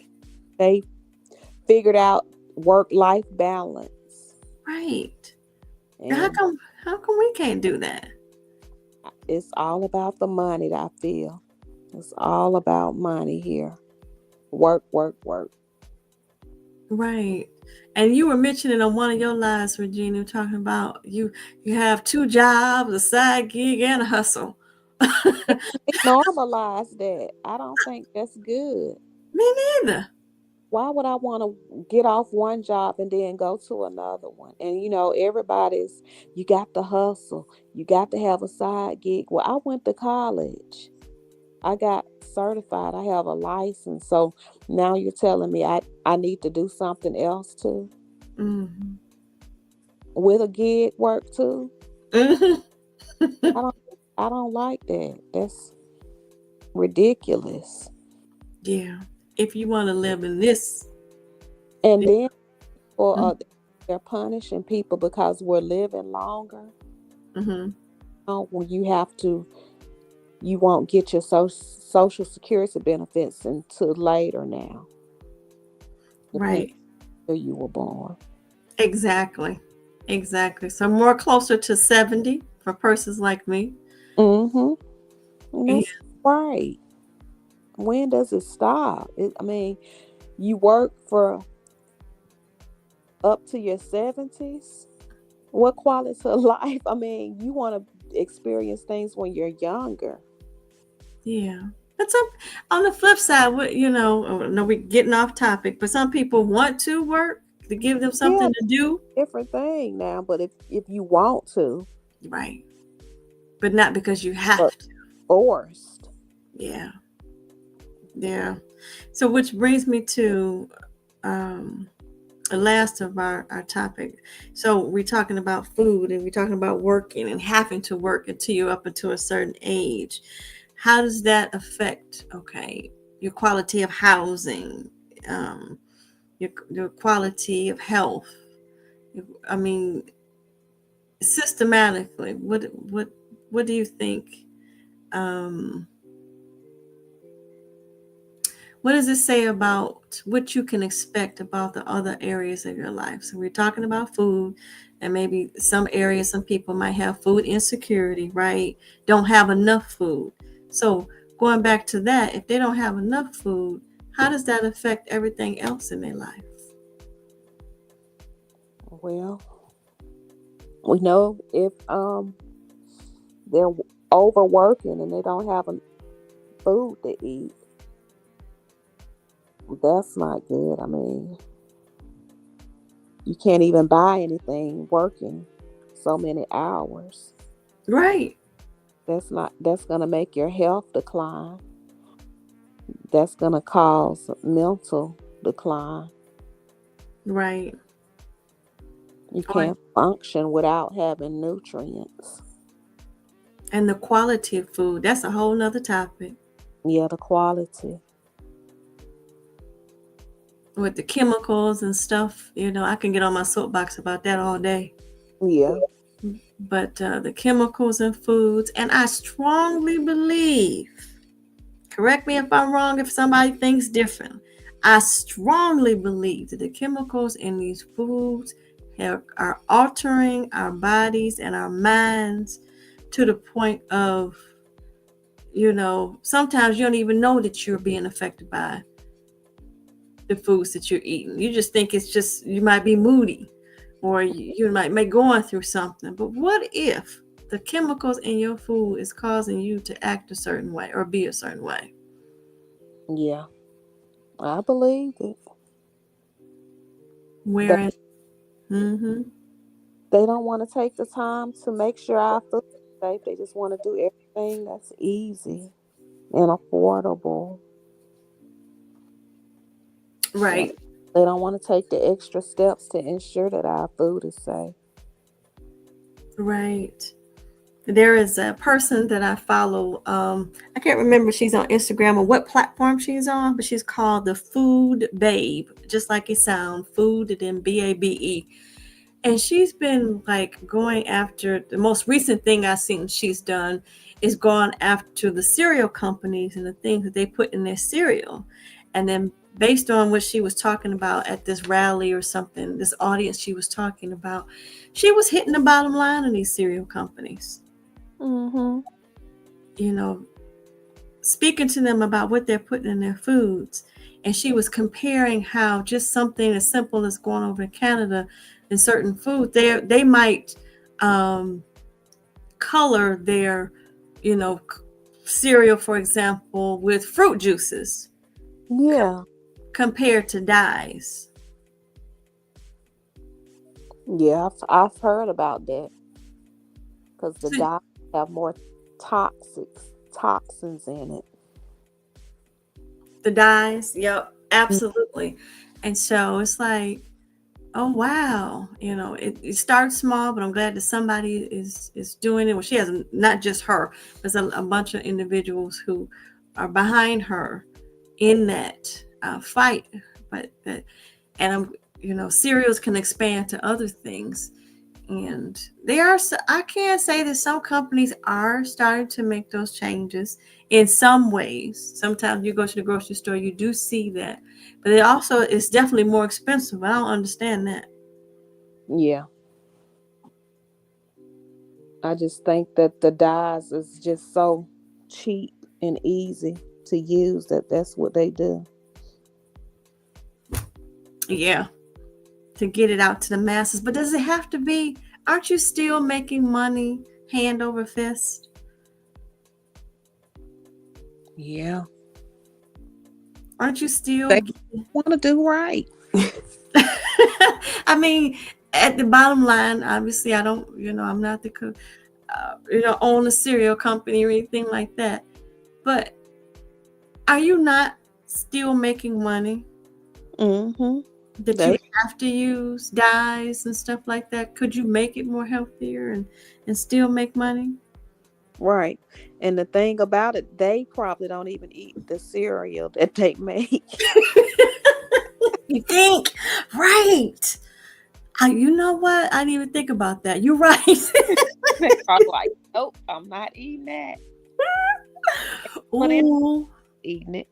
They figured out work-life balance. Right. How And come how come we can't do that? it's all about the money, I feel. It's all about money here. Work, work, work. Right. And you were mentioning on one of your lives, Regina, talking about you have two jobs, a side gig, and a hustle. They normalize that. I don't think that's good. Me neither. Why would I want to get off one job and then go to another one? And everybody's, you got to hustle. You got to have a side gig. Well, I went to college. I got certified. I have a license. So now you're telling me I need to do something else too Hmm. with a gig work too. Hmm. I don't I don't like that. That's ridiculous. Yeah. If you want to live in this. And then for Mm-hmm. they're punishing people because we're living longer. Mm-hmm. When you won't get your social security benefits until later now, depending Right. on where you were born. Exactly. Exactly. So more closer to 70 for persons like me. Mm-hmm. And Yeah. that's right. When does it stop? I mean, you work for up to your 70s. What quality of life? I mean, you want to experience things when you're younger. Yeah. But some on the flip side, no, we're getting off topic, but some people want to work to give them Yeah, something to do. different thing now. But if you want to, Right. But not because you but have to. forced. Yeah. Yeah. So which brings me to um the last of our topic. So we're talking about food and we're talking about working and having to work until you're up until a certain age. How does that affect, okay, your quality of housing, um, your quality of health? I mean, systematically, what do you think? Um, what does it say about what you can expect about the other areas of your life? So we're talking about food, and maybe some areas, some people might have food insecurity, right? Don't have enough food. So going back to that, if they don't have enough food, how does that affect everything else in their life? Well, we know if they're overworking and they don't have food to eat, that's not good. I mean, you can't even buy anything working so many hours. Right, That's going to make your health decline. That's going to cause mental decline. right. You Or, can't function without having nutrients. and the quality of food, that's a whole nother topic. Yeah, the quality. With the chemicals and stuff, I can get on my soapbox about that all day. Yeah. But the chemicals in foods, and I strongly believe, correct me if I'm wrong, if somebody thinks different, I strongly believe that the chemicals in these foods are altering our bodies and our minds to the point of, sometimes you don't even know that you're being affected by the foods that you're eating. You just think it's just, you might be moody or you might be going through something. But what if the chemicals in your food is causing you to act a certain way or be a certain way? Yeah. I believe it. They, Wherein, mm-hmm, they don't want to take the time to make sure our food is safe. They just want to do everything that's easy and affordable. They right, they don't want to take the extra steps to ensure that our food is safe. right. There is a person that I follow. I can't remember if she's on Instagram or what platform she's on, but she's called the Food Babe, just like it sounds, food and then BABE. And she's been like going after the most recent thing I've seen she's done is gone after the cereal companies and the things that they put in their cereal. And then based on what she was talking about at this rally or something, this audience she was talking about, she was hitting the bottom line of these cereal companies. Mm-hmm. You know, speaking to them about what they're putting in their foods. And she was comparing how just something as simple as going over to Canada and certain food, they might um, color their, you know, cereal, for example, with fruit juices Yeah. compared to dyes. Yeah, I've heard about that because the So dyes have more toxins in it. the dyes, yep, absolutely. And so it's like, oh wow, you know, it starts small, but I'm glad that somebody is doing it. Well, she has not just her, there's a bunch of individuals who are behind her in that fight. But that, and I'm, you know, cereals can expand to other things, and they are. I can say that some companies are starting to make those changes in some ways. Sometimes you go to the grocery store, you do see that, but it also is definitely more expensive. I don't understand that. Yeah, I just think that the dyes is just so cheap and easy to use that that's what they do. Yeah, to get it out to the masses. But does it have to be? Aren't you still making money hand over fist? Yeah, Aren't you they still? want to do right. I mean, at the bottom line, obviously, I don't. You know, I'm not the you know, own a cereal company or anything like that. But are you not still making money Mm-hmm. that you They have to use dyes and stuff like that? Could you make it more healthier and still make money? right, and the thing about it, they probably don't even eat the cereal that they make. You think? Right. You know what? I didn't even think about that. You're right. They probably like, nope, I'm not eating that. What else Ooh. eating it?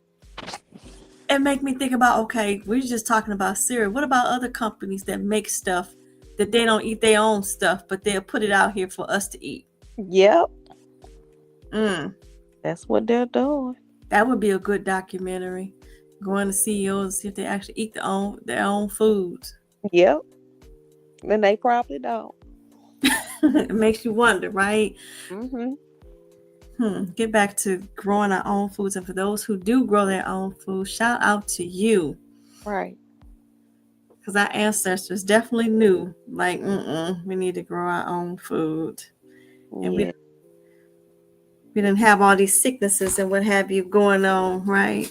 It make me think about, okay, we're just talking about cereal. What about other companies that make stuff that they don't eat their own stuff, but they'll put it out here for us to eat? Yep, Mm, that's what they're doing. that would be a good documentary. Going to CEOs and see if they actually eat their own foods. Yep, and they probably don't. It makes you wonder, right? Mm-hmm. Get back to growing our own foods. And for those who do grow their own food, shout out to you. Right. Because our ancestors definitely knew, like, we need to grow our own food. And Yeah. we didn't have all these sicknesses and what have you going on, right?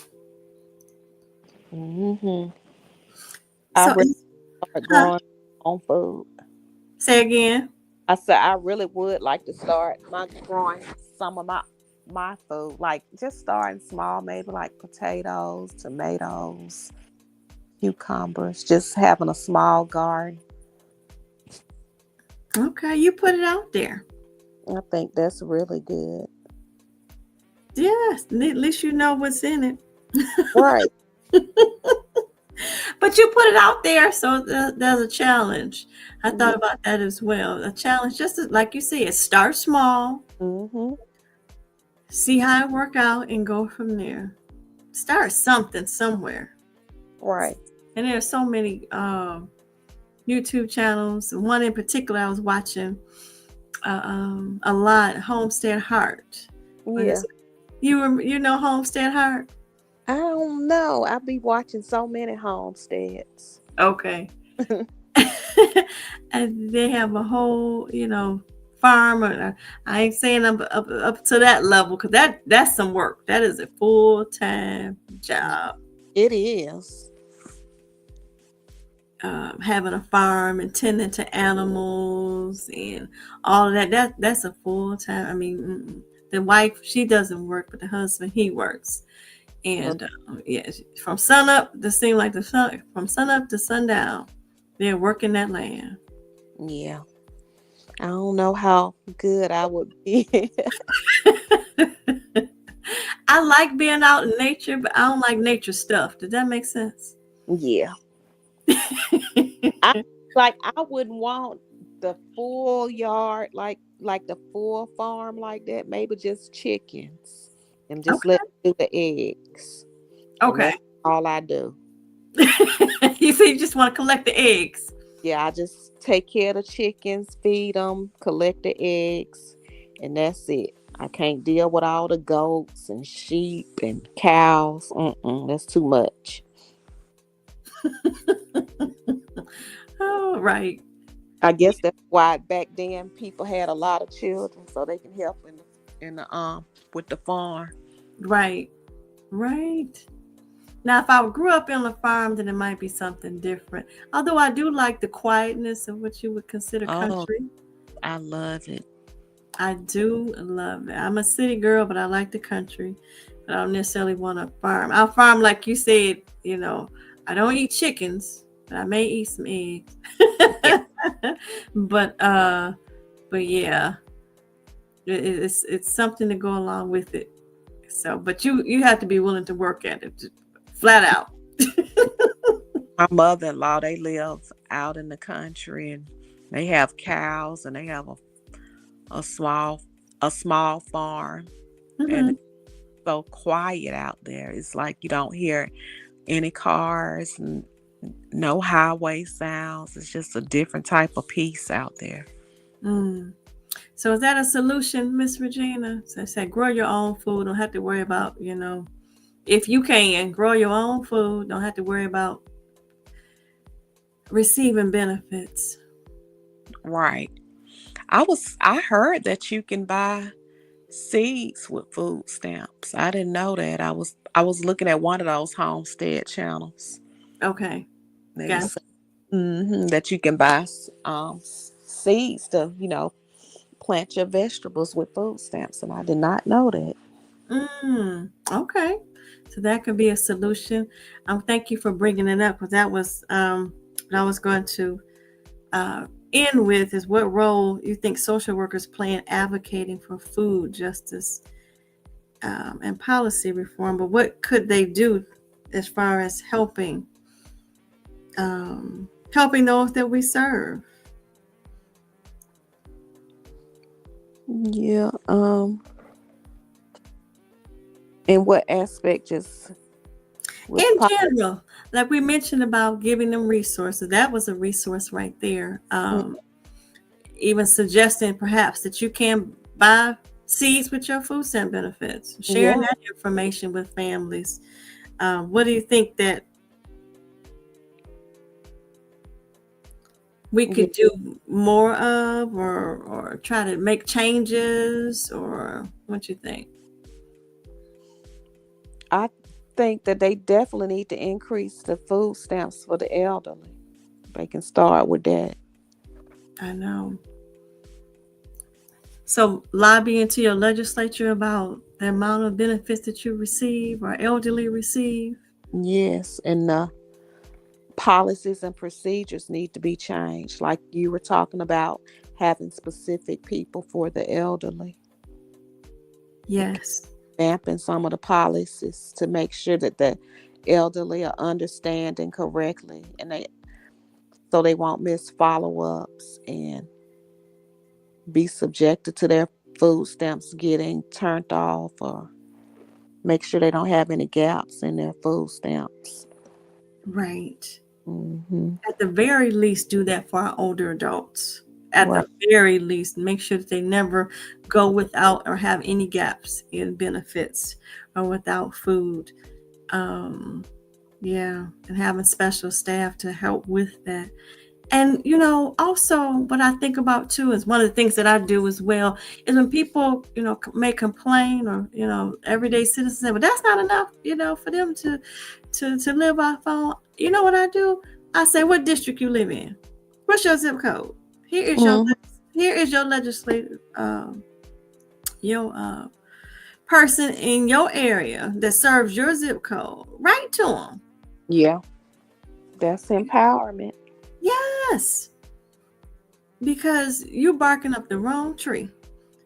Mm-hmm. I So, really start huh? growing my own food. Say again. I said I really would like to start my growing some of my food, like just starting small, maybe like potatoes, tomatoes, cucumbers, just having a small garden. Okay, you put it out there. I think that's really good. Yes, at least you know what's in it. Right. But you put it out there, so there's a challenge. I thought Yeah. about that as well. A challenge, just like you said, start small, Mm-hmm. see how it work out, and go from there. Start something somewhere. Right. And there are so many YouTube channels. One in particular I was watching a lot. Homestead Heart. Yeah. You know Homestead Heart? I don't know. I be watching so many homesteads. Okay. And they have a whole, you know, farm. I ain't saying up to that level because that's some work. That is a full-time job. It is. having a farm and tending to animals and all of that. That's a full time. I mean, the wife, she doesn't work, but the husband, he works. Well, And yeah, from sun up, to seem like the sun from sun up to sundown, they're working that land. yeah. I don't know how good I would be. I like being out in nature, but I don't like nature stuff. Does that make sense? Yeah. I I wouldn't want the full yard, like the full farm like that. Maybe just chickens and just let Okay. them do the eggs. And Okay. that's all I do. You say you just want to collect the eggs. Yeah, I just take care of the chickens, feed them, collect the eggs, and that's it. I can't deal with all the goats and sheep and cows. That's too much. Oh, right. I guess that's why back then people had a lot of children so they can help in the with the farm. Right. Right. Now, if I grew up on a farm, then it might be something different. Although I do like the quietness of what you would consider Oh, country. I love it. I do love it. I'm a city girl, but I like the country. But I don't necessarily want to farm. I'll farm like you said. I don't eat chickens, but I may eat some eggs. Yeah. but uh, but yeah, it's something to go along with it. So, but you have to be willing to work at it, flat out. My mother-in-law, they live out in the country and they have cows and they have a small a small farm and Hmm. it's so quiet out there. It's like you don't hear any cars and no highway sounds. It's just a different type of peace out there. Mm. So is that a solution, Miss Regina? So I said, grow your own food. Don't have to worry about, if you can grow your own food, don't have to worry about receiving benefits. Right. I heard that you can buy seeds with food stamps. I didn't know that. I was looking at one of those homestead channels. Okay, They got was saying that you can buy seeds to, plant your vegetables with food stamps, and I did not know that. Okay, so that could be a solution. Thank you for bringing it up because that was what I was going to end with is what role you think social workers play in advocating for food justice and policy reform, but what could they do as far as helping those that we serve? Yeah. In what aspect? Just with In general, like we mentioned about giving them resources, that was a resource right there. Even suggesting perhaps that you can buy seeds with your food stamp benefits, sharing Yeah. that information with families. What do you think that we Yeah. could do more of, or try to make changes, or what you think? I think that they definitely need to increase the food stamps for the elderly. They can start with that. I know. So lobbying to your legislature about the amount of benefits that you receive or elderly receive. Yes, and policies and procedures need to be changed. Like you were talking about having specific people for the elderly and Yes. vamping some of the policies to make sure that the elderly are understanding correctly and they so they won't miss follow-ups and be subjected to their food stamps getting turned off or make sure they don't have any gaps in their food stamps. Right. Hmm. At the very least, do that for our older adults. At Right. the very least, make sure that they never go without or have any gaps in benefits or without food. Um, yeah, and having special staff to help with that. And also what I think about too is one of the things that I do as well is when people may complain, or everyday citizens say, well, that's not enough for them to live off on. You know what I do? I say, what district you live in? What's your zip code? Here is your Mhm. here is your legislative your person in your area that serves your zip code. Write to them. Yeah, that's empowerment. Yes, because you barking up the wrong tree.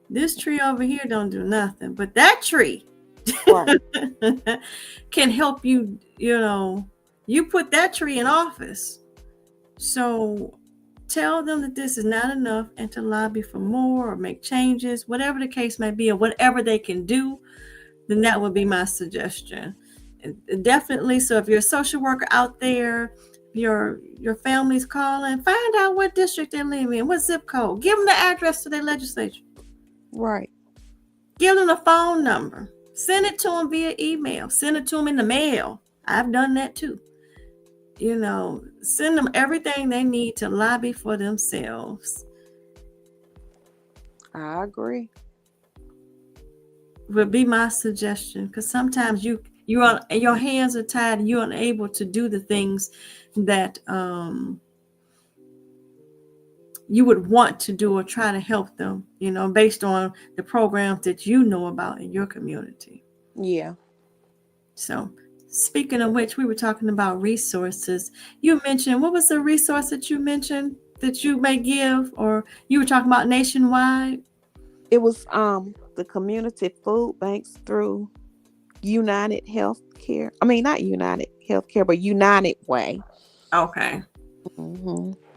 This tree over here don't do nothing, but that tree Right. can help you. You put that tree in office. So tell them that this is not enough and to lobby for more or make changes, whatever the case may be, or whatever they can do, then that would be my suggestion. Definitely. So if you're a social worker out there, your family's calling, find out what district they live in, what zip code. Give them the address to their legislature. Right. Give them the phone number. Send it to them via email. Send it to them in the mail. I've done that too. Send them everything they need to lobby for themselves. I agree. Would be my suggestion, because sometimes your hands are tied and you're unable to do the things that you would want to do or try to help them, based on the programs that you know about in your community. Yeah. So, speaking of which, we were talking about resources. You mentioned, what was the resource that you mentioned that you may give, or you were talking about nationwide? It was the community food banks through United Healthcare. I mean, not United Healthcare, but United Way. Okay.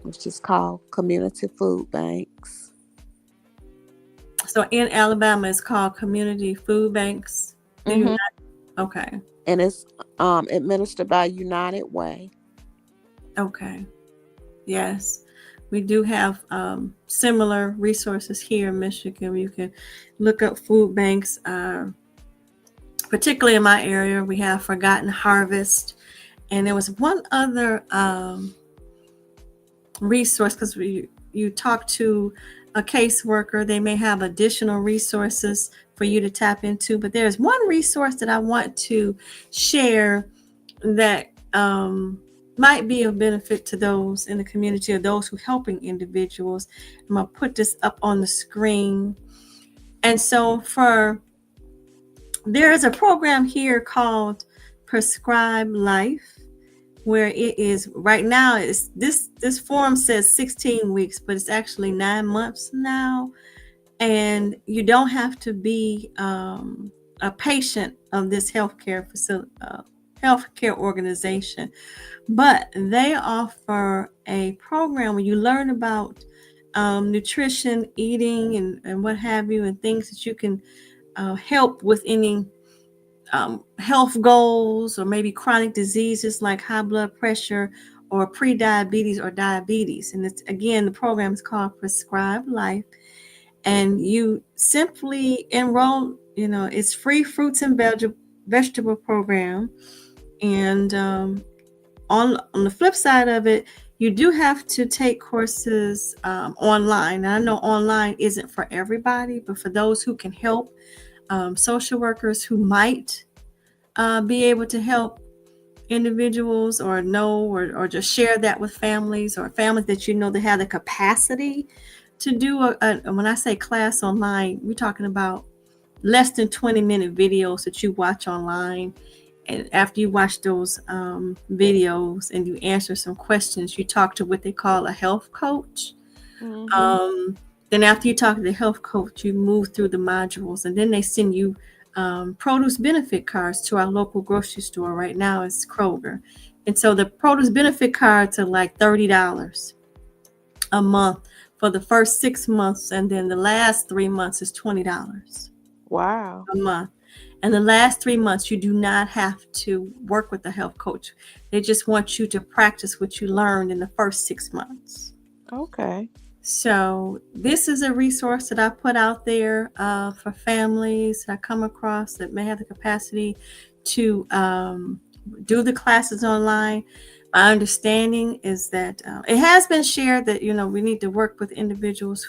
Which is called community food banks. So in Alabama, it's called Community Food Banks. Mm-hmm. Okay. And it's administered by United Way. Okay. Yes. We do have similar resources here in Michigan. You can look up food banks. Particularly in my area, we have Forgotten Harvest. And there was one other resource, because you talk to a caseworker, they may have additional resources for you to tap into. But there's one resource that I want to share that might be of benefit to those in the community or those who are helping individuals. I'm going to put this up on the screen. And so there is a program here called Prescribe Life, where it is right now. Is this form says 16 weeks, but it's actually 9 months now. And you don't have to be a patient of this healthcare facility, healthcare organization, but they offer a program where you learn about nutrition, eating, and what have you, and things that you can help with any health goals, or maybe chronic diseases like high blood pressure or pre-diabetes or diabetes. And it's, again, the program is called Prescribe Life. And you simply enroll, it's free fruits and vegetable program. And on the flip side of it, you do have to take courses online. And I know online isn't for everybody, but for those who can help, social workers who might be able to help individuals, or or just share that with families, or families that that have the capacity to do when I say class online, we're talking about less than 20-minute videos that you watch online. And after you watch those videos and you answer some questions, you talk to what they call a health coach. Then after you talk to the health coach, you move through the modules, and then they send you produce benefit cards to our local grocery store. Right now it's Kroger. And so the produce benefit cards are like $30 a month for the first 6 months. And then the last 3 months is $20 Wow. a month. And the last 3 months, you do not have to work with a health coach. They just want you to practice what you learned in the first 6 months. Okay. So this is a resource that I put out there for families that I come across that may have the capacity to do the classes online. My understanding is that it has been shared that, we need to work with individuals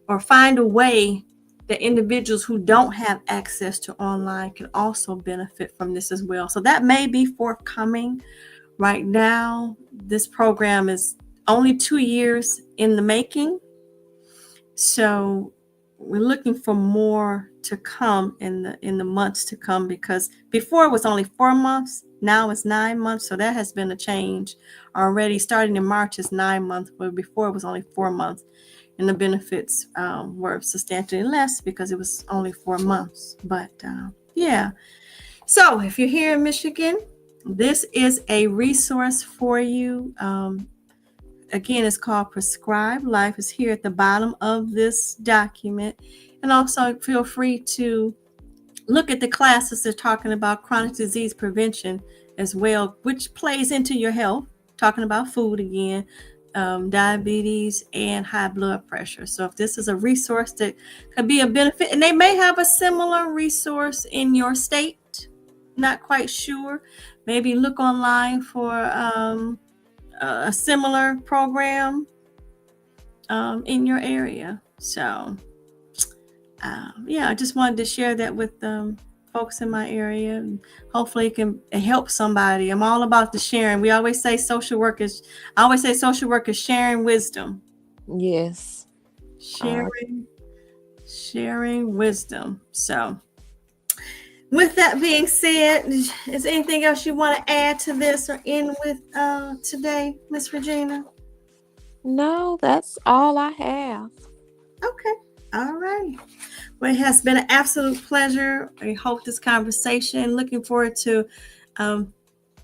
or find a way that individuals who don't have access to online can also benefit from this as well. So that may be forthcoming, Right now, this program is only 2 years in the making. So we're looking for more to come in the months to come, because before it was only 4 months, now it's 9 months. So that has been a change already. Starting in March is 9 months, but before it was only 4 months, and the benefits were substantially less because it was only 4 months. But yeah, so if you're here in Michigan, this is a resource for you. Again, it's called Prescribed Life. It's here at the bottom of this document. And also feel free to look at the classes they're talking about chronic disease prevention as well, which plays into your health, talking about food again, diabetes, and high blood pressure. So if this is a resource that could be a benefit, and they may have a similar resource in your state, not quite sure, maybe look online for a similar program in your area. So yeah, I just wanted to share that with folks in my area, and hopefully it can help somebody. I'm all about the sharing. We always say social work is, I always say social work is sharing wisdom. Yes. Uh, Sharing wisdom. So with that being said, is anything else you want to add to this or end with today, Miss Regina? no, that's all I have. Okay. All right. Well, it has been an absolute pleasure. I hope this conversation. Looking forward to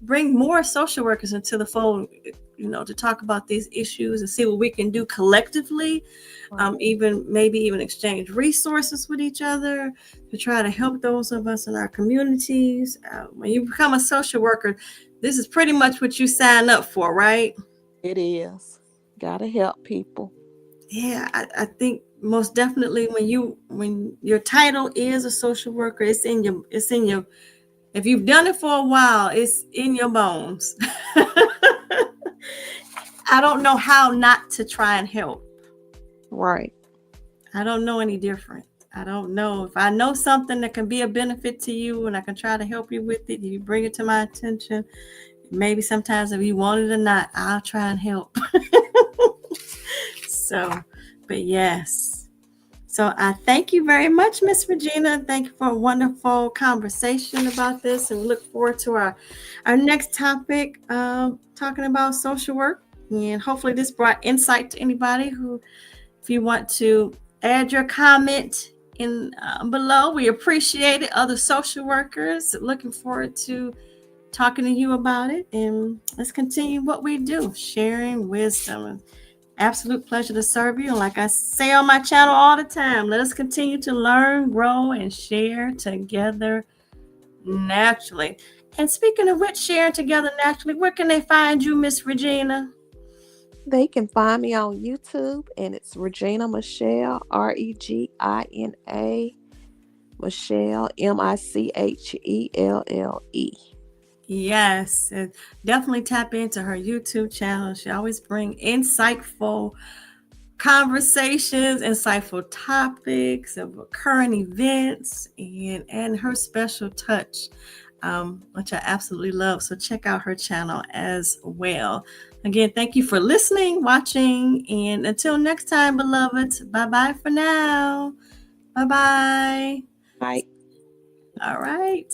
bring more social workers into the fold, to talk about these issues and see what we can do collectively. Even maybe even exchange resources with each other to try to help those of us in our communities. When you become a social worker, this is pretty much what you sign up for, right? It is. Gotta help people. Yeah, I think most definitely when your title is a social worker, it's in your if you've done it for a while, it's in your bones. I don't know how not to try and help. Right. I don't know any different. I don't know. If I know something that can be a benefit to you and I can try to help you with it, you bring it to my attention. Maybe sometimes if you want it or not, I'll try and help. So, but yes. So I thank you very much, Miss Regina. Thank you for a wonderful conversation about this, and we look forward to our next topic, talking about social work. And hopefully this brought insight to anybody who, if you want to add your comment in below, we appreciate it. Other social workers, looking forward to talking to you about it. And let's continue what we do, sharing wisdom. Absolute pleasure to serve you. And like I say on my channel all the time, let us continue to learn, grow, and share together naturally. And speaking of which, sharing together naturally, where can they find you, Miss Regina? They can find me on YouTube, and it's Regina Michelle, Regina Michelle, Michelle. Yes, and definitely tap into her YouTube channel. She always brings insightful conversations, insightful topics of current events, and her special touch, which I absolutely love. So check out her channel as well. Again, thank you for listening, watching, and until next time, beloveds, bye-bye for now. Bye-bye. Right. All right.